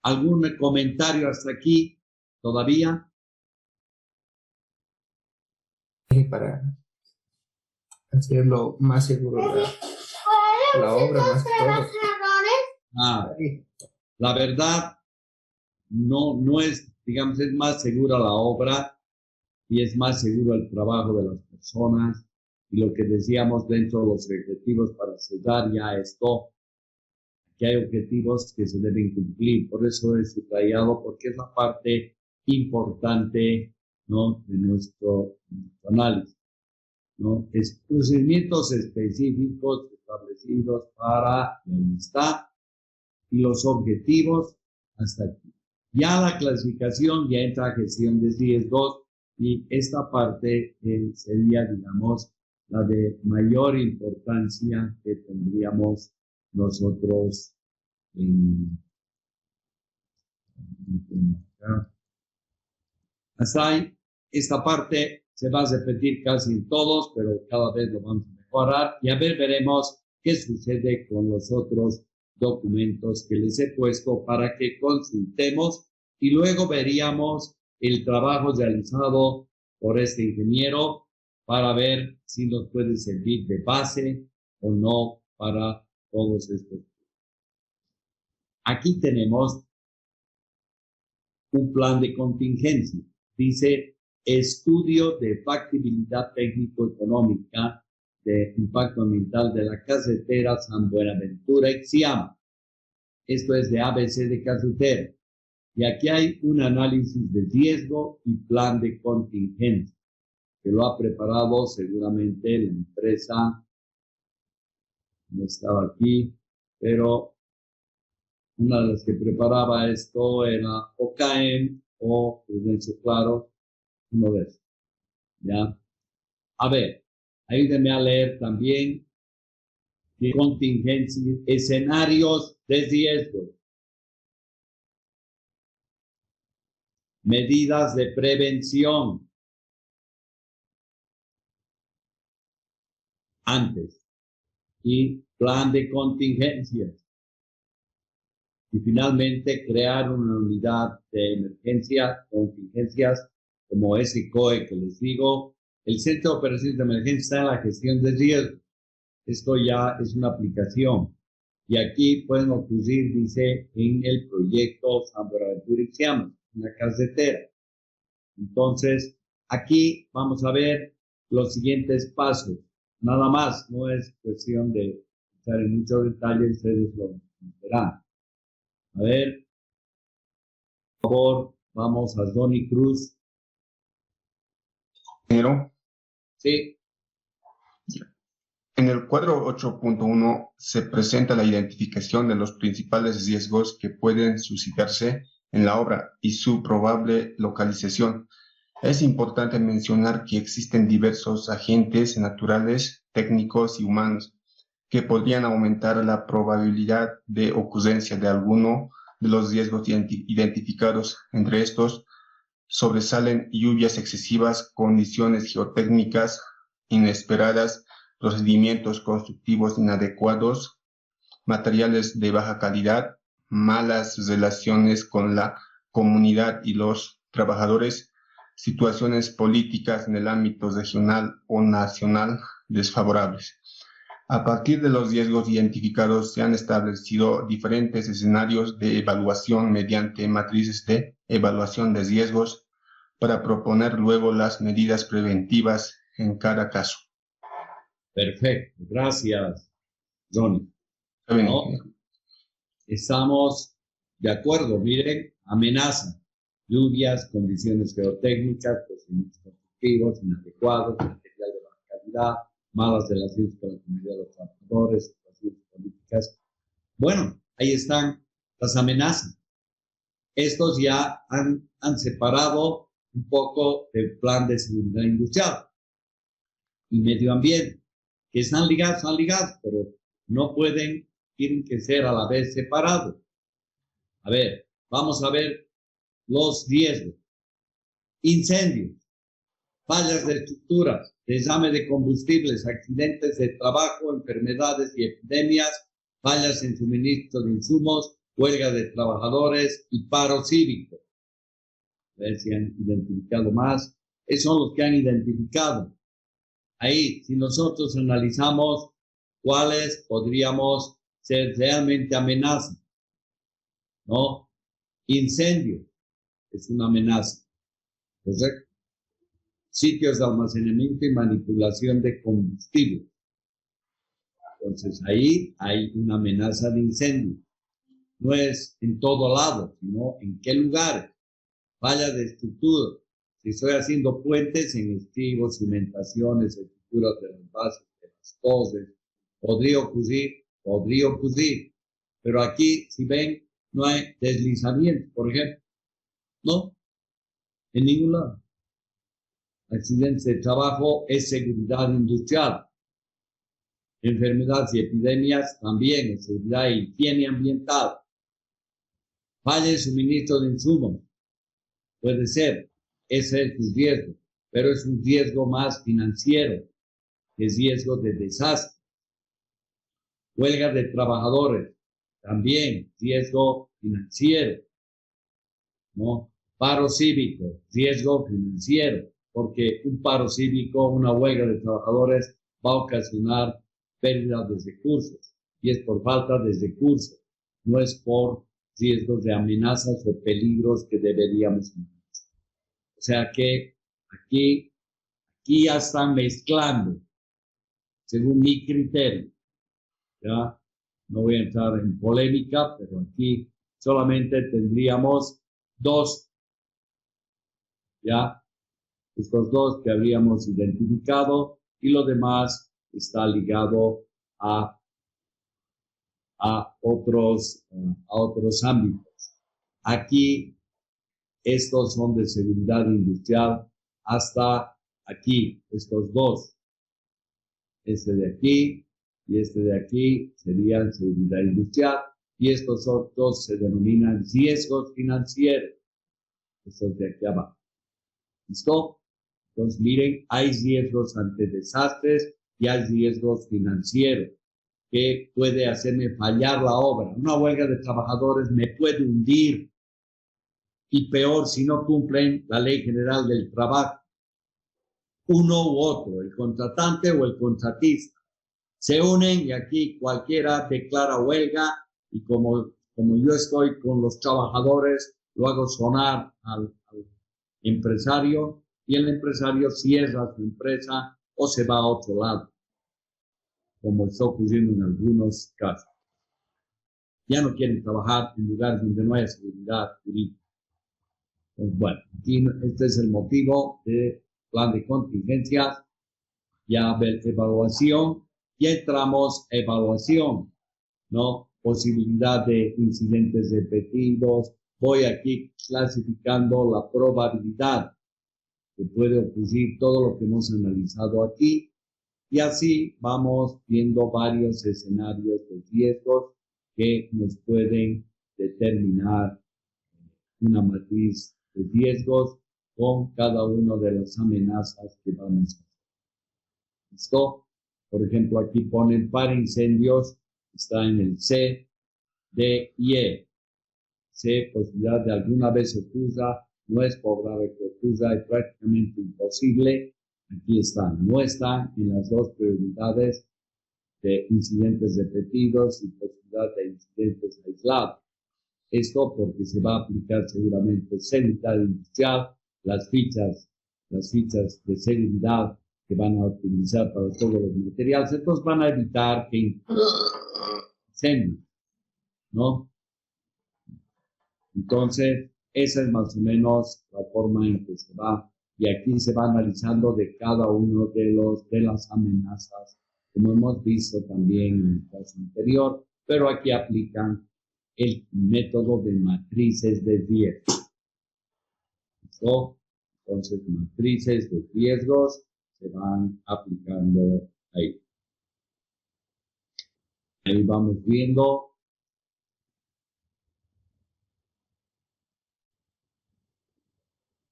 S1: ¿Algún comentario hasta aquí todavía?
S6: Para hacerlo más seguro la obra, más que todo.
S1: La verdad, no es, digamos, es más segura la obra y es más seguro el trabajo de las personas. Y lo que decíamos dentro de los objetivos para cerrar ya esto, que hay objetivos que se deben cumplir. Por eso es subrayado, porque es la parte importante, ¿no?, de nuestro análisis, ¿no? Es procedimientos específicos establecidos para la amistad y los objetivos hasta aquí. Ya la clasificación ya entra a gestión de riesgos y esta parte sería, digamos, la de mayor importancia que tendríamos nosotros hasta ahí. Esta parte se va a repetir casi en todos, pero cada vez lo vamos a mejorar y a ver, veremos qué sucede con los otros documentos que les he puesto para que consultemos y luego veríamos el trabajo realizado por este ingeniero para ver si nos puede servir de base o no para todos estos. Aquí tenemos un plan de contingencia. Dice estudio de factibilidad técnico-económica de impacto ambiental de la carretera San Buenaventura-Ixiama. Esto es de ABC de carretera. Y aquí hay un análisis de riesgo y plan de contingencia, que lo ha preparado seguramente la empresa, no estaba aquí, pero una de las que preparaba esto era OCAEM o Prudencio Claro, uno de esos, ¿ya? A ver, ayúdenme a leer también de contingencia, escenarios de riesgo, medidas de prevención, antes, y plan de contingencias. Y finalmente crear una unidad de emergencia, contingencias, como ese COE que les digo. El Centro de Operaciones de Emergencia está en la gestión de riesgo. Esto ya es una aplicación. Y aquí pueden ocurrir, dice, en el proyecto San Buenaventura Ixiama, una carretera. Entonces, aquí vamos a ver los siguientes pasos. Nada más, no es cuestión de estar en muchos detalles, ustedes lo verán. A ver, por favor, vamos a Donny Cruz.
S7: Ingeniero,
S1: Sí,
S7: en el cuadro 8.1 se presenta la identificación de los principales riesgos que pueden suscitarse en la obra y su probable localización. Es importante mencionar que existen diversos agentes naturales, técnicos y humanos que podrían aumentar la probabilidad de ocurrencia de alguno de los riesgos identificados. Entre estos, sobresalen lluvias excesivas, condiciones geotécnicas inesperadas, procedimientos constructivos inadecuados, materiales de baja calidad, malas relaciones con la comunidad y los trabajadores, situaciones políticas en el ámbito regional o nacional desfavorables. A partir de los riesgos identificados, se han establecido diferentes escenarios de evaluación mediante matrices de evaluación de riesgos para proponer luego las medidas preventivas en cada caso.
S1: Perfecto, gracias, Johnny.
S7: Está bien,
S1: ¿No? Estamos de acuerdo, miren, amenaza, lluvias, condiciones geotécnicas, procedimientos constructivos inadecuados, material de baja calidad, malas relaciones con la comunidad de los trabajadores, situaciones políticas. Bueno, ahí están las amenazas. Estos ya han separado un poco del plan de seguridad industrial y medio ambiente, que están ligados, pero no pueden, tienen que ser a la vez separados. A ver, vamos a ver los riesgos. Incendios, fallas de estructuras, derrame de combustibles, accidentes de trabajo, enfermedades y epidemias, fallas en suministro de insumos, huelga de trabajadores y paro cívico. A ver si han identificado más. Esos son los que han identificado. Ahí, si nosotros analizamos cuáles podríamos ser realmente amenazas, ¿no? Incendio es una amenaza, ¿correcto? Sitios de almacenamiento y manipulación de combustible. Entonces ahí hay una amenaza de incendio. No es en todo lado, sino en qué lugares. Falla de estructura. Si estoy haciendo puentes en estribos, cimentaciones, estructuras de las bases, de las torres, podría ocurrir. Pero aquí, si ven, no hay deslizamiento, por ejemplo. No, en ningún lado. Accidentes de trabajo es seguridad industrial. Enfermedades y epidemias también es seguridad e higiene ambiental. Falla de suministro de insumos. Puede ser, ese es un riesgo, pero es un riesgo más financiero, es riesgo de desastre. Huelga de trabajadores, también riesgo financiero, ¿no? Paro cívico, riesgo financiero, porque un paro cívico, una huelga de trabajadores va a ocasionar pérdida de recursos, y es por falta de recursos, no es por riesgos de amenazas o peligros que deberíamos tener. O sea que aquí ya están mezclando, según mi criterio, ¿ya? No voy a entrar en polémica, pero aquí solamente tendríamos dos, ¿ya? Estos dos que habríamos identificado, y lo demás está ligado a otros ámbitos. Aquí, estos son de seguridad industrial hasta aquí, estos dos. Este de aquí y este de aquí serían seguridad industrial, y estos otros se denominan riesgos financieros. Estos de aquí abajo. ¿Listo? Entonces, miren, hay riesgos ante desastres y hay riesgos financieros que puede hacerme fallar la obra. Una huelga de trabajadores me puede hundir, y peor si no cumplen la Ley General del Trabajo. Uno u otro, el contratante o el contratista, se unen y aquí cualquiera declara huelga, y como yo estoy con los trabajadores, lo hago sonar al empresario, y el empresario cierra su empresa o se va a otro lado, como está ocurriendo en algunos casos. Ya no quieren trabajar en lugares donde no hay seguridad jurídica. Pues bueno, aquí este es el motivo del plan de contingencias. Ya evaluación, ya entramos a evaluación, ¿no? Posibilidad de incidentes repetidos. Voy aquí clasificando la probabilidad, que puede ocurrir todo lo que hemos analizado aquí. Y así vamos viendo varios escenarios de riesgos que nos pueden determinar una matriz de riesgos con cada una de las amenazas que vamos a hacer. ¿Listo? Por ejemplo, aquí ponen para incendios, está en el C, D y E. C, posibilidad de alguna vez ocurra, no es probable que ocurra, es prácticamente imposible. Aquí están, no están en las dos prioridades de incidentes repetidos y posibilidad de incidentes aislados. Esto porque se va a aplicar seguramente seguridad industrial, las fichas de seguridad que van a utilizar para todos los materiales, entonces van a evitar que incendien, ¿no? Entonces, esa es más o menos la forma en que se va, y aquí se va analizando de cada uno de las amenazas, como hemos visto también en el caso anterior, pero aquí aplican el método de matrices de riesgo. ¿Listo? Entonces, matrices de riesgos se van aplicando ahí. Ahí vamos viendo.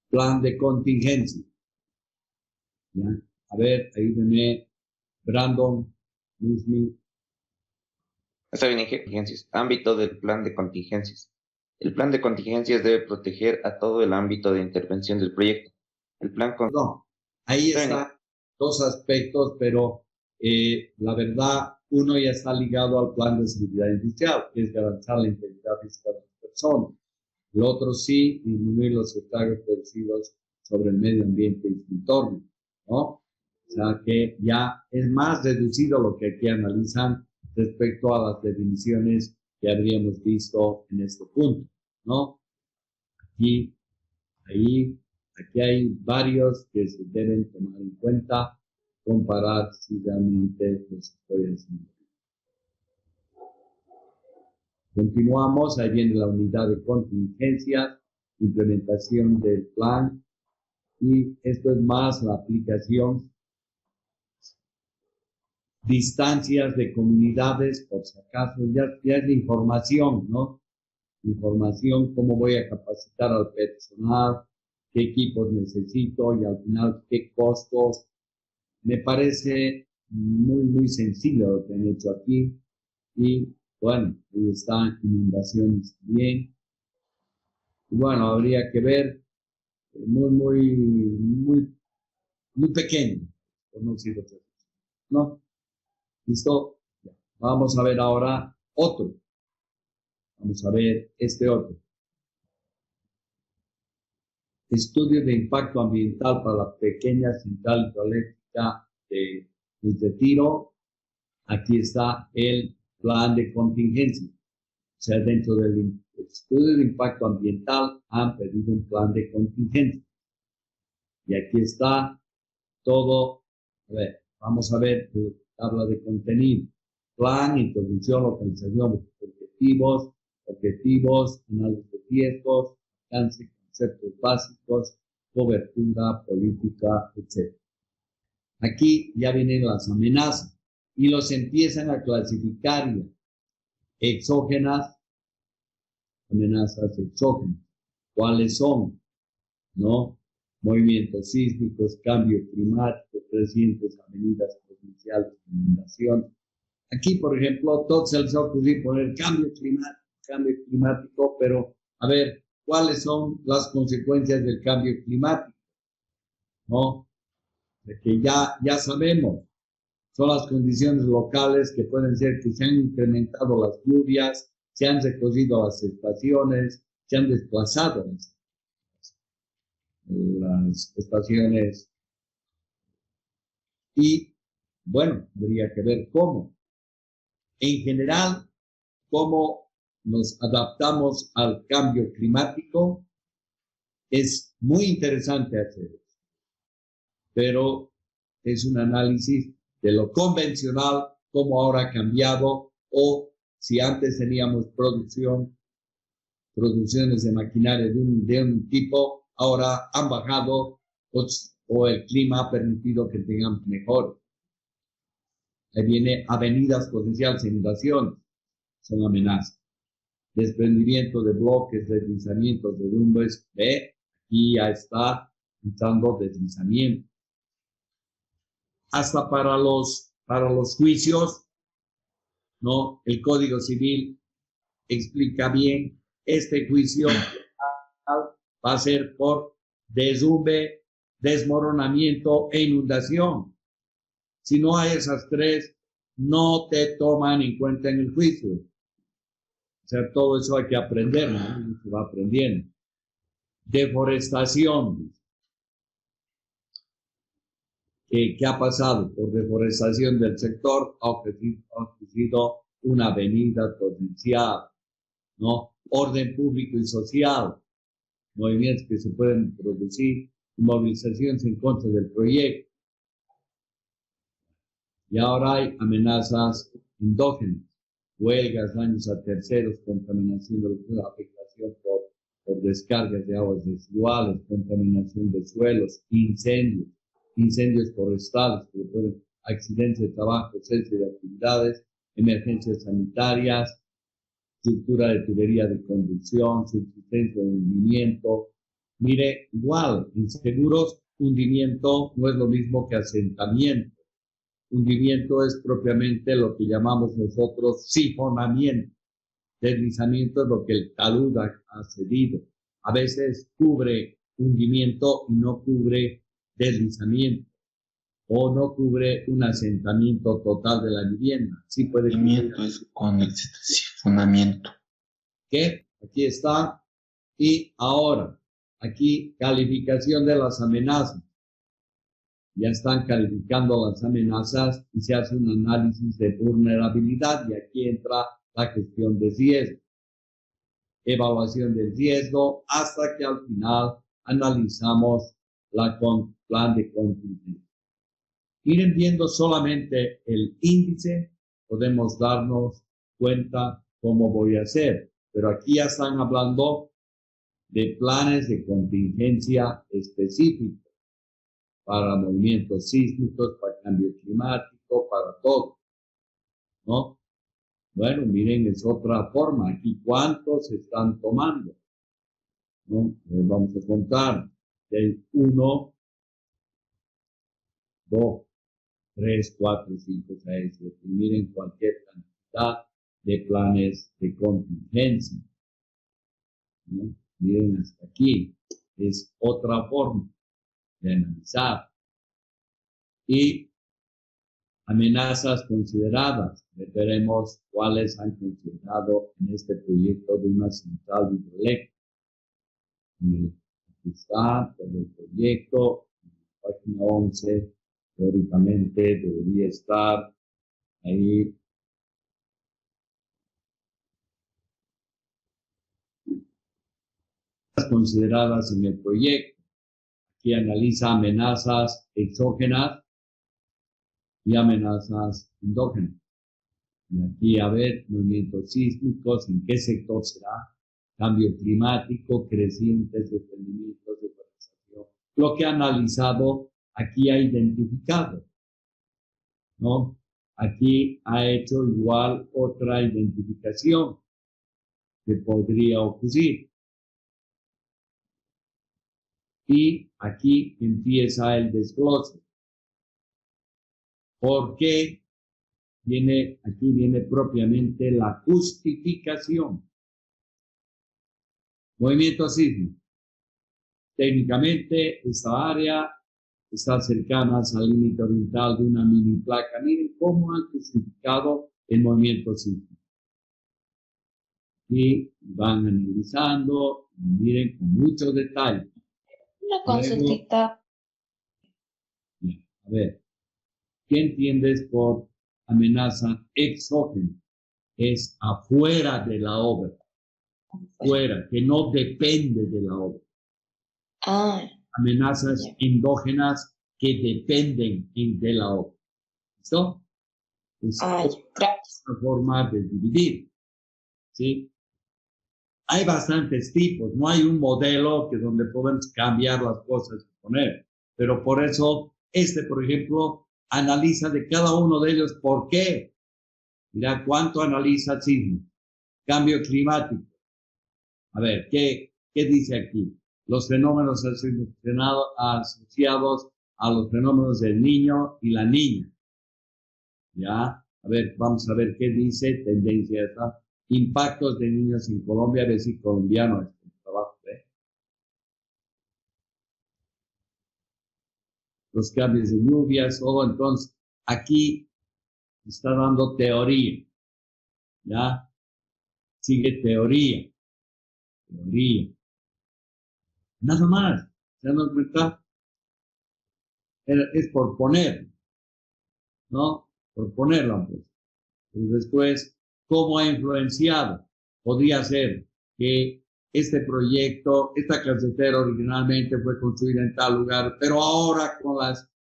S1: Plan de contingencia. ¿Ya? A ver, ayúdenme. Brandon, Luismi.
S4: Está bien, Inge. Contingencias. Ámbito del plan de contingencias. El plan de contingencias debe proteger a todo el ámbito de intervención del proyecto. El plan con...
S1: No, ahí están dos aspectos, pero la verdad, uno ya está ligado al plan de seguridad industrial, que es garantizar la integridad física de las personas. El otro sí, disminuir los estragos producidos sobre el medio ambiente y su entorno, ¿no? O sea que ya es más reducido lo que aquí analizan respecto a las definiciones que habríamos visto en este punto, ¿no? Aquí hay varios que se deben tomar en cuenta, comparar si realmente los estoy haciendo. Continuamos, ahí viene la unidad de contingencias, implementación del plan, y esto es más la aplicación, distancias de comunidades, por si acaso, ya es la información, ¿no? Información, cómo voy a capacitar al personal, qué equipos necesito y al final qué costos. Me parece muy sencillo lo que han hecho aquí, y bueno, ahí están inundaciones también. Y bueno, habría que ver muy pequeño, por no decir otra cosa, ¿no? ¿Listo? Ya. Vamos a ver ahora otro. Vamos a ver este otro. Estudio de impacto ambiental para la pequeña central hidroeléctrica de Retiro. Aquí está el plan de contingencia. O sea, dentro del estudio de impacto ambiental han pedido un plan de contingencia. Y aquí está todo. A ver, vamos a ver tabla de contenido. Plan, introducción, localización, objetivos, análisis de riesgos, alcance, conceptos básicos, cobertura, política, etc. Aquí ya vienen las amenazas y los empiezan a clasificar ya. Exógenas, amenazas exógenas. ¿Cuáles son? ¿No? Movimientos sísmicos, cambio climático, crecientes avenidas provinciales de inundación. Aquí, por ejemplo, todo se les va a ocurrir poner cambio climático, pero a ver, ¿cuáles son las consecuencias del cambio climático? ¿No? De que ya sabemos, son las condiciones locales que pueden ser que se han incrementado las lluvias, se han recorrido las estaciones, se han desplazado las estaciones. Y, bueno, habría que ver cómo. En general, cómo nos adaptamos al cambio climático es muy interesante hacer eso. Pero es un análisis de lo convencional, cómo ahora ha cambiado, o si antes teníamos producciones de maquinaria de un tipo, ahora han bajado o el clima ha permitido que tengan mejor. Ahí viene avenidas potenciales, inundaciones, son amenazas. Desprendimiento de bloques, deslizamientos, derrumbes, ve, aquí ya está entrando deslizamiento. Hasta para los juicios, ¿no? El Código Civil explica bien, este juicio va a ser por derrumbe, desmoronamiento e inundación. Si no hay esas tres, no te toman en cuenta en el juicio. O sea, todo eso hay que aprender, ¿no? Se va aprendiendo. Deforestación. ¿Qué ha pasado? Por deforestación del sector ha ofrecido una avenida potencial, ¿no? Orden público y social, movimientos que se pueden producir, movilizaciones en contra del proyecto. Y ahora hay amenazas endógenas, huelgas, daños a terceros, contaminación de la afectación por descargas de aguas residuales, contaminación de suelos, incendios forestales, que pueden, accidentes de trabajo, cese de actividades, emergencias sanitarias, estructura de tubería de conducción, subsistencia de hundimiento. Mire, igual, en seguros, hundimiento no es lo mismo que asentamiento. Hundimiento es propiamente lo que llamamos nosotros sifonamiento. Deslizamiento es lo que el talud ha cedido. A veces cubre hundimiento y no cubre deslizamiento. O no cubre un asentamiento total de la vivienda. Sí puede cubrir.
S7: Hundimiento es con el sifonamiento.
S1: ¿Qué? Aquí está. Y ahora, aquí calificación de las amenazas. Ya están calificando las amenazas y se hace un análisis de vulnerabilidad y aquí entra la gestión de riesgo. Evaluación del riesgo hasta que al final analizamos plan de contingencia. Miren, viendo solamente el índice, podemos darnos cuenta cómo voy a hacer. Pero aquí ya están hablando de planes de contingencia específicos para movimientos sísmicos, para cambio climático, para todo, ¿no? Bueno, miren, es otra forma. Aquí, ¿cuántos se están tomando? ¿No? Vamos a contar. Del 1, 2, 3, 4, 5, 6, 7. Miren cualquier cantidad de planes de contingencia, ¿no? Miren hasta aquí. Es otra forma de analizar. Y amenazas consideradas. Veremos cuáles han considerado en este proyecto de una central hidroeléctrica. Aquí está todo el proyecto. En la página 11, teóricamente debería estar ahí. Consideradas en el proyecto. Aquí analiza amenazas exógenas y amenazas endógenas. Y aquí, a ver, movimientos sísmicos, en qué sector será, cambio climático, crecientes desprendimientos, deforestación. Lo que ha analizado, aquí ha identificado, ¿no? Aquí ha hecho igual otra identificación que podría ocurrir. Y aquí empieza el desglose. Porque aquí viene propiamente la justificación. Movimiento sísmico. Técnicamente, esta área está cercana al límite oriental de una mini placa. Miren cómo han justificado el movimiento sísmico. Y van analizando, miren con mucho detalle.
S2: Una consultita.
S1: A ver, ¿qué entiendes por amenaza exógena? Es afuera de la obra. Fuera, que no depende de la obra. Amenazas endógenas que dependen de la obra. ¿Listo? Es una forma de dividir. ¿Sí? Hay bastantes tipos, no hay un modelo que donde podemos cambiar las cosas y poner. Pero por eso, por ejemplo, analiza de cada uno de ellos por qué. Mira cuánto analiza sismo, cambio climático. A ver, ¿qué dice aquí? Los fenómenos asociados a los fenómenos del niño y la niña. ¿Ya? A ver, vamos a ver qué dice, tendencia esta. Impactos de niños en Colombia, a ver si colombiano es el trabajo, ¿eh? Los cambios de lluvias, todo. Entonces, aquí está dando teoría, ¿ya? Sigue teoría. Nada más, ¿se dan cuenta? Es por poner, ¿no? Por ponerlo, pues. Y después, ¿cómo ha influenciado? Podría ser que este proyecto, esta casetera originalmente fue construida en tal lugar, pero ahora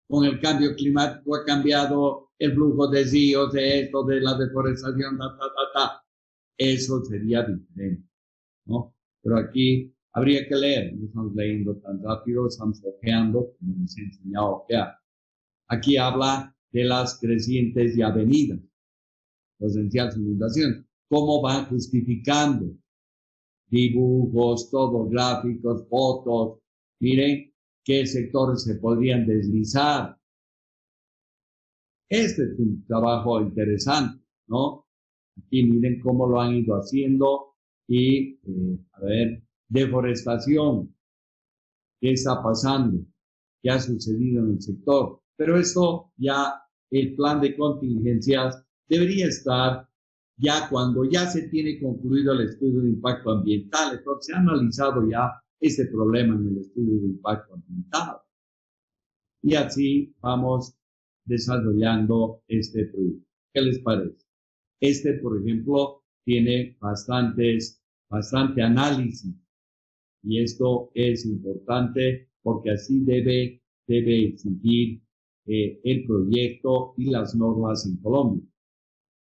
S1: con el cambio climático ha cambiado el flujo de ríos, de esto, de la deforestación, Eso sería diferente, ¿no? Pero aquí habría que leer, no estamos leyendo tan rápido, estamos ojeando, como les he enseñado a ojear. Aquí habla de las crecientes y avenidas, potenciales inundaciones, cómo van justificando dibujos, todos gráficos, fotos, miren qué sectores se podrían deslizar. Este es un trabajo interesante, ¿no? Aquí miren cómo lo han ido haciendo y, a ver, deforestación, qué está pasando, qué ha sucedido en el sector. Pero esto ya, el plan de contingencias debería estar ya cuando ya se tiene concluido el estudio de impacto ambiental. Entonces se ha analizado ya este problema en el estudio de impacto ambiental. Y así vamos desarrollando este proyecto. ¿Qué les parece? Por ejemplo, tiene bastante análisis. Y esto es importante porque así debe exigir el proyecto y las normas en Colombia,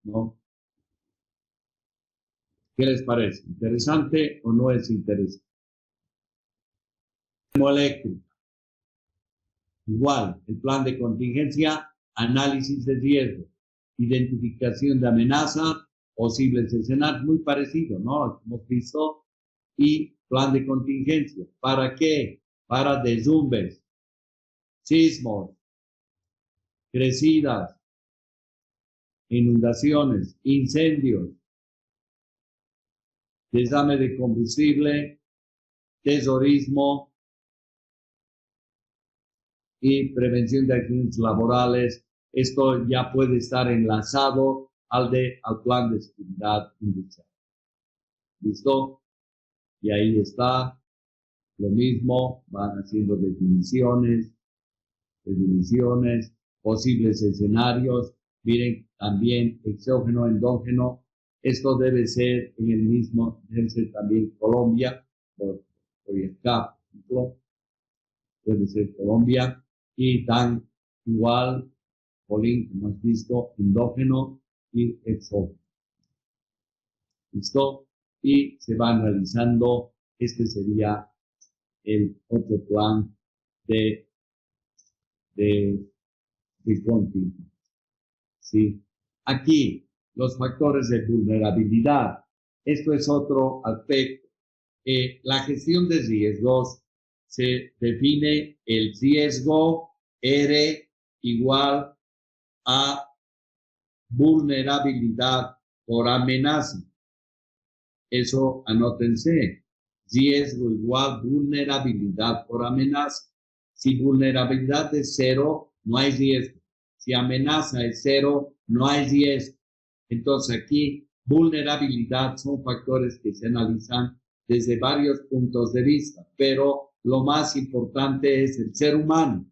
S1: ¿no? ¿Qué les parece? ¿Interesante o no es interesante? Termoeléctrica. Igual, el plan de contingencia, análisis de riesgo, identificación de amenazas, posibles escenarios, muy parecido, ¿no? Hemos visto. Y plan de contingencia. ¿Para qué? Para derrumbes, sismos, crecidas, inundaciones, incendios, derrame de combustible, terrorismo y prevención de accidentes laborales. Esto ya puede estar enlazado al plan de seguridad industrial. ¿Listo? Y ahí está lo mismo, van haciendo definiciones, posibles escenarios. Miren, también exógeno, endógeno. Esto debe ser debe ser también Colombia, por acá, por ejemplo, puede ser Colombia, y tan igual, Polín, como has visto, endógeno y exógeno. ¿Listo? Y se van realizando, este sería el otro plan de contingencia. ¿Sí? Aquí, los factores de vulnerabilidad. Esto es otro aspecto. La gestión de riesgos se define el riesgo R igual a vulnerabilidad por amenaza. Eso anótense. Riesgo igual vulnerabilidad por amenaza. Si vulnerabilidad es 0, no hay riesgo. Si amenaza es 0, no hay riesgo. Entonces aquí, vulnerabilidad son factores que se analizan desde varios puntos de vista, pero lo más importante es el ser humano.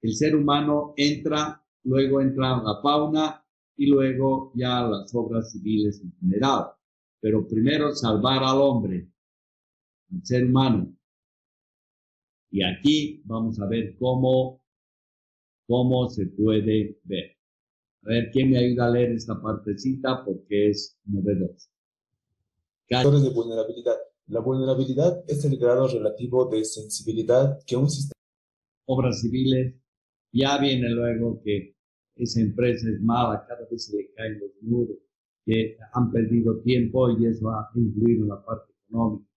S1: El ser humano luego entra la fauna y luego ya las obras civiles en general. Pero primero salvar al hombre, al ser humano. Y aquí vamos a ver cómo se puede ver. A ver, ¿quién me ayuda a leer esta partecita? Porque es novedosa.
S8: Factores de vulnerabilidad. La vulnerabilidad es el grado relativo de sensibilidad que un sistema
S1: obras civiles, ya viene luego que esa empresa es mala, cada vez se le caen los muros, que han perdido tiempo y eso ha influido en la parte económica,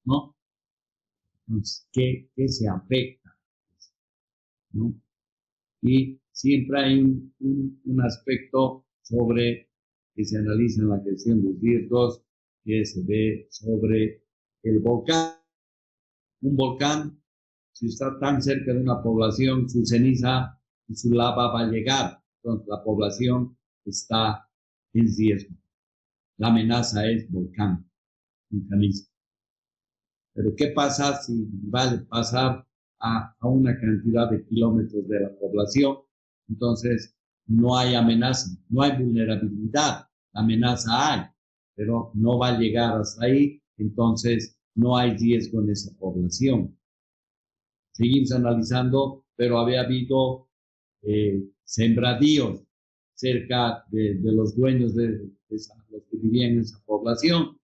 S1: ¿no? Entonces, ¿qué se afecta? ¿No? Y siempre hay un aspecto sobre que se analiza en la gestión de riesgos que se ve sobre el volcán. Un volcán, si está tan cerca de una población, su ceniza y su lava va a llegar. Entonces, la población está en riesgo. La amenaza es volcán, vulcanismo. Pero ¿qué pasa si va a pasar a una cantidad de kilómetros de la población? Entonces, no hay amenaza, no hay vulnerabilidad. La amenaza hay, pero no va a llegar hasta ahí, entonces no hay riesgo en esa población. Seguimos analizando, pero había habido sembradíos cerca de los dueños de los que vivían en esa población.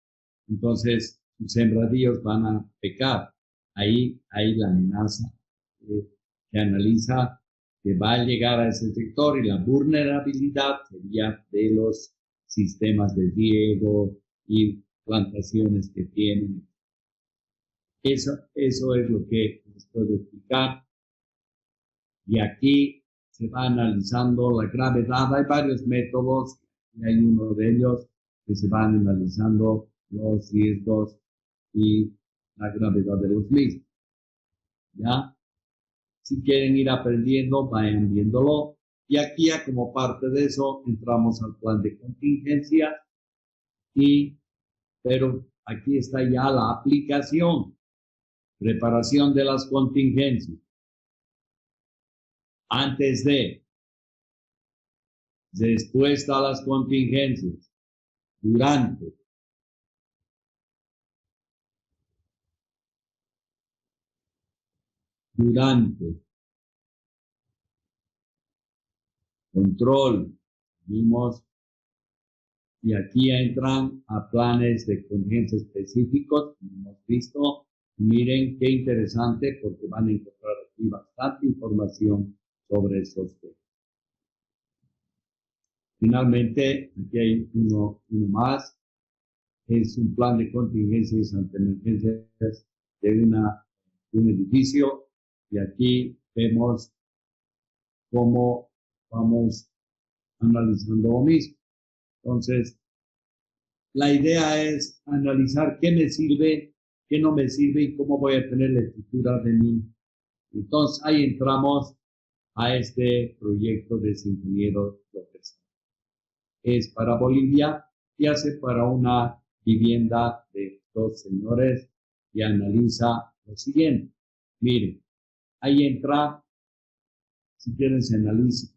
S1: Entonces, sus sembradíos van a pecar. Ahí hay la amenaza que analiza que va a llegar a ese sector y la vulnerabilidad sería de los sistemas de riego y plantaciones que tienen. Eso es lo que les puedo explicar. Y aquí se va analizando la gravedad. Hay varios métodos y hay uno de ellos que se van analizando los riesgos y la gravedad de los mismos. ¿Ya? Si quieren ir aprendiendo, vayan viéndolo. Y aquí ya como parte de eso entramos al plan de contingencia. Pero aquí está ya la aplicación, preparación de las contingencias. Antes de, después a las contingencias, durante. Control, vimos, y aquí entran a planes de contingencia específicos, como hemos visto. Miren qué interesante, porque van a encontrar aquí bastante información sobre esos temas. Finalmente, aquí hay uno más, es un plan de contingencias ante emergencias de un edificio, y aquí vemos cómo vamos analizando lo mismo. Entonces, la idea es analizar qué me sirve, qué no me sirve y cómo voy a tener la estructura de mí. Entonces, ahí entramos a este proyecto de ese ingeniero profesional. Es para Bolivia y hace para una vivienda de 2 señores y analiza lo siguiente. Miren, ahí entra, si quieren se analiza,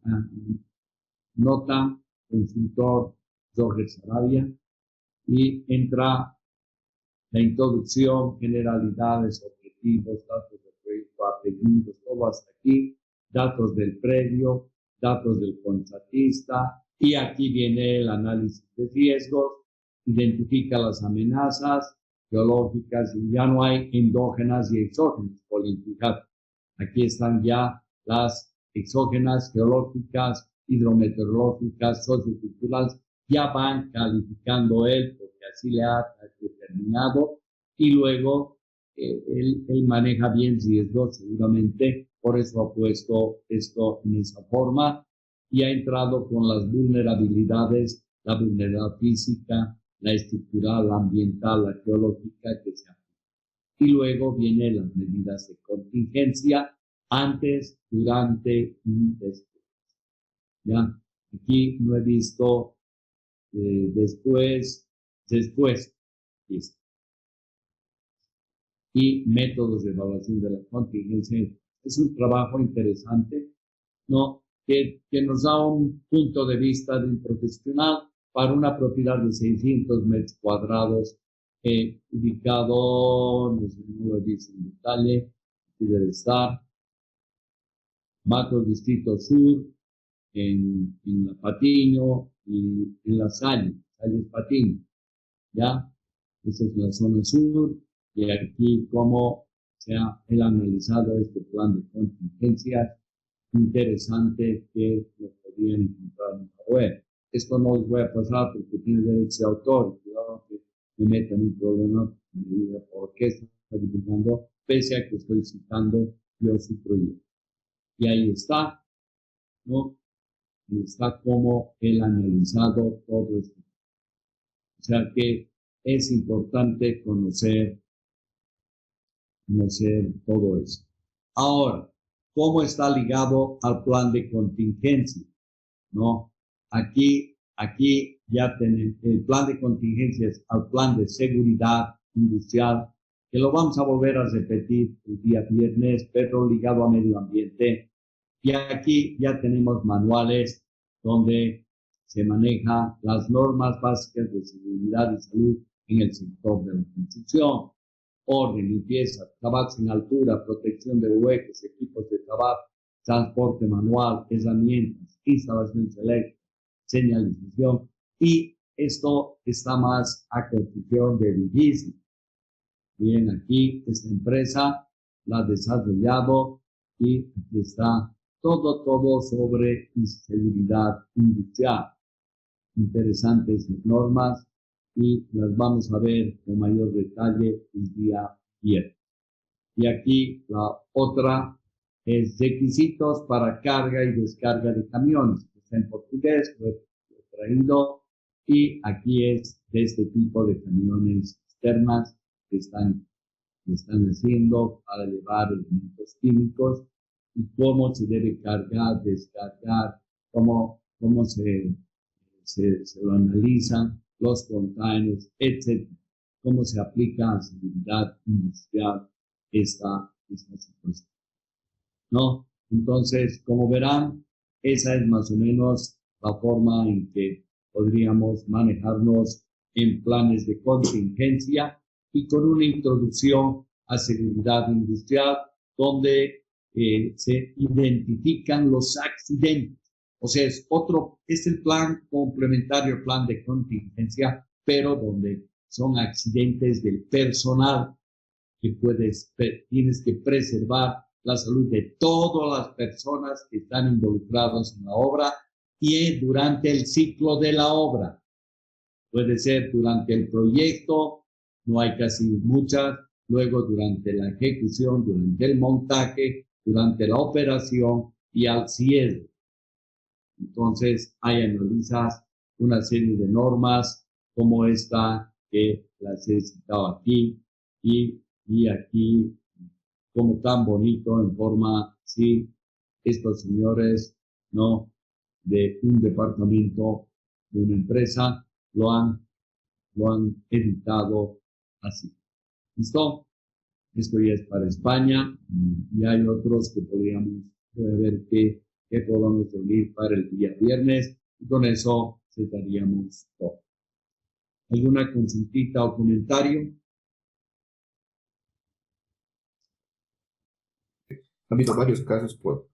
S1: nota, consultor Jorge Sarabia, y entra la introducción, generalidades, objetivos, datos del proyecto, apellidos, todo hasta aquí, datos del predio, datos del contratista, y aquí viene el análisis de riesgos, identifica las amenazas geológicas, y ya no hay endógenas y exógenas, por identificar. Aquí están ya las exógenas, geológicas, hidrometeorológicas, socioculturales, ya van calificando él, porque así le ha determinado, y luego él maneja bien riesgos, seguramente, por eso ha puesto esto en esa forma, y ha entrado con las vulnerabilidades, la vulnerabilidad física, la estructural, la ambiental, la geológica que se aplica. Y luego vienen las medidas de contingencia antes, durante y después. ¿Ya? Aquí no he visto después, listo. Y métodos de evaluación de la contingencia. Es un trabajo interesante, ¿no? Que nos da un punto de vista de un profesional para una propiedad de 600 metros cuadrados, ubicado, no sé, no lo he visto en detalle, aquí debe estar, Macro Distrito Sur, en La Patiño y en La Salle Patiño, ¿ya? Esa es la zona sur, y aquí como sea, él ha analizado este plan de contingencias interesante que lo podrían encontrar en la web. Esto no os voy a pasar porque tiene derecho de autor, cuidado que me metan en un problema, me diga por qué está divulgando, pese a que estoy citando yo su proyecto. Y ahí está, ¿no? Y está como él ha analizado todo esto. O sea que es importante conocer todo eso. Ahora, ¿cómo está ligado al plan de contingencia? ¿No? Aquí ya tenemos el plan de contingencias al plan de seguridad industrial, que lo vamos a volver a repetir el día viernes, pero ligado a medio ambiente. Y aquí ya tenemos manuales donde se manejan las normas básicas de seguridad y salud en el sector de la construcción. Orden, limpieza, trabajo en altura, protección de huecos, equipos de trabajo, transporte manual, herramientas, instalaciones eléctricas, señalización. Y esto está más a construcción de edificios. Bien, aquí esta empresa la ha desarrollado y aquí está todo sobre seguridad industrial. Interesantes normas y las vamos a ver con mayor detalle el día viernes. Y aquí la otra es requisitos para carga y descarga de camiones. Está en portugués, lo he traído, y aquí es de este tipo de camiones externas que están haciendo para llevar elementos químicos y cómo se debe cargar, descargar, cómo se lo analizan los containers, etc. Cómo se aplica a seguridad industrial esta situación, ¿no? Entonces, como verán, esa es más o menos la forma en que podríamos manejarnos en planes de contingencia y con una introducción a seguridad industrial donde se identifican los accidentes. O sea, es el plan complementario al plan de contingencia, pero donde son accidentes del personal que tienes que preservar la salud de todas las personas que están involucradas en la obra y durante el ciclo de la obra. Puede ser durante el proyecto, no hay casi muchas, luego durante la ejecución, durante el montaje, durante la operación y al cierre. Entonces, ahí analizas una serie de normas como esta que las he citado aquí y aquí como tan bonito en forma, sí, estos señores, ¿no? De un departamento, de una empresa, lo han editado así. ¿Listo? Esto ya es para España y hay otros que podríamos ver que podamos reunir para el día viernes y con eso cerraríamos todo. ¿Alguna consultita o comentario?
S6: Ha habido varios casos por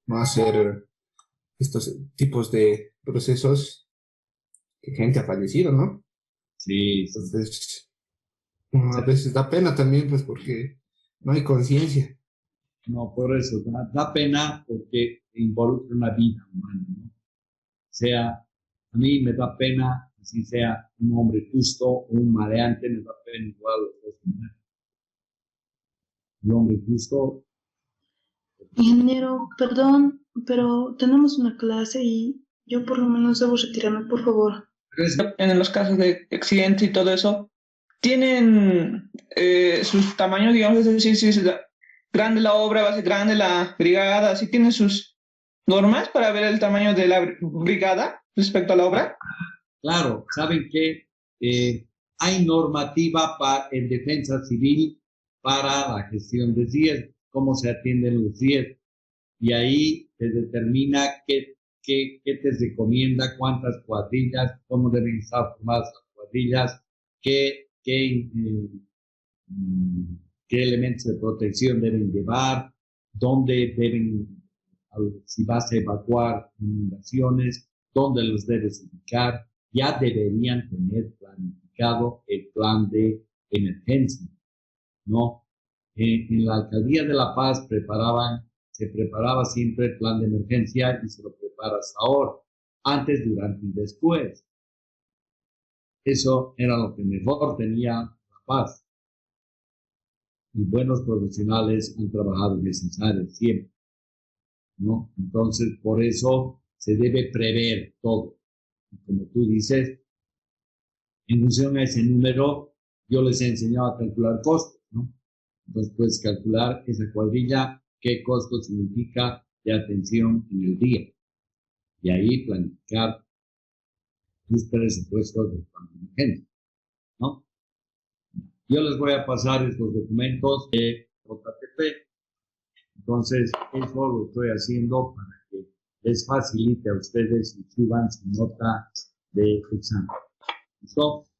S6: no hacer estos tipos de procesos que gente ha fallecido, ¿no?
S1: Sí.
S6: Entonces, a veces da pena también, pues, porque no hay conciencia.
S1: No, por eso, da pena porque involucra una vida humana, ¿no? O sea, a mí me da pena, si sea un hombre justo o un maleante, me da pena igual los dos. Un hombre justo.
S3: Ingeniero, perdón, pero tenemos una clase y yo por lo menos debo retirarme, por favor.
S5: En los casos de accidentes y todo eso, tienen sus tamaños, digamos, es decir, si es grande la obra, va a ser grande la brigada, si tienen sus normas para ver el tamaño de la brigada respecto a la obra.
S1: Claro, saben que hay normativa en defensa civil para la gestión de riesgos, cómo se atienden los riesgos, y ahí se determina qué te recomienda, cuántas cuadrillas, cómo deben estar formadas las cuadrillas, qué elementos de protección deben llevar, dónde deben, si vas a evacuar inundaciones, dónde los debes ubicar. Ya deberían tener planificado el plan de emergencia, ¿no? En la Alcaldía de La Paz se preparaba siempre el plan de emergencia y se lo prepara hasta ahora, antes, durante y después. Eso era lo que mejor tenía La Paz. Y buenos profesionales han trabajado en esas áreas siempre, ¿no? Entonces, por eso se debe prever todo. Y como tú dices, en función a ese número, yo les he enseñado a calcular costos, ¿no? Entonces puedes calcular esa cuadrilla, qué costo significa de atención en el día. Y ahí planificar tus presupuestos de plan de emergencia, ¿no? Yo les voy a pasar estos documentos de JTP. Entonces, eso lo estoy haciendo para que les facilite a ustedes y suban su nota de examen. ¿Listo?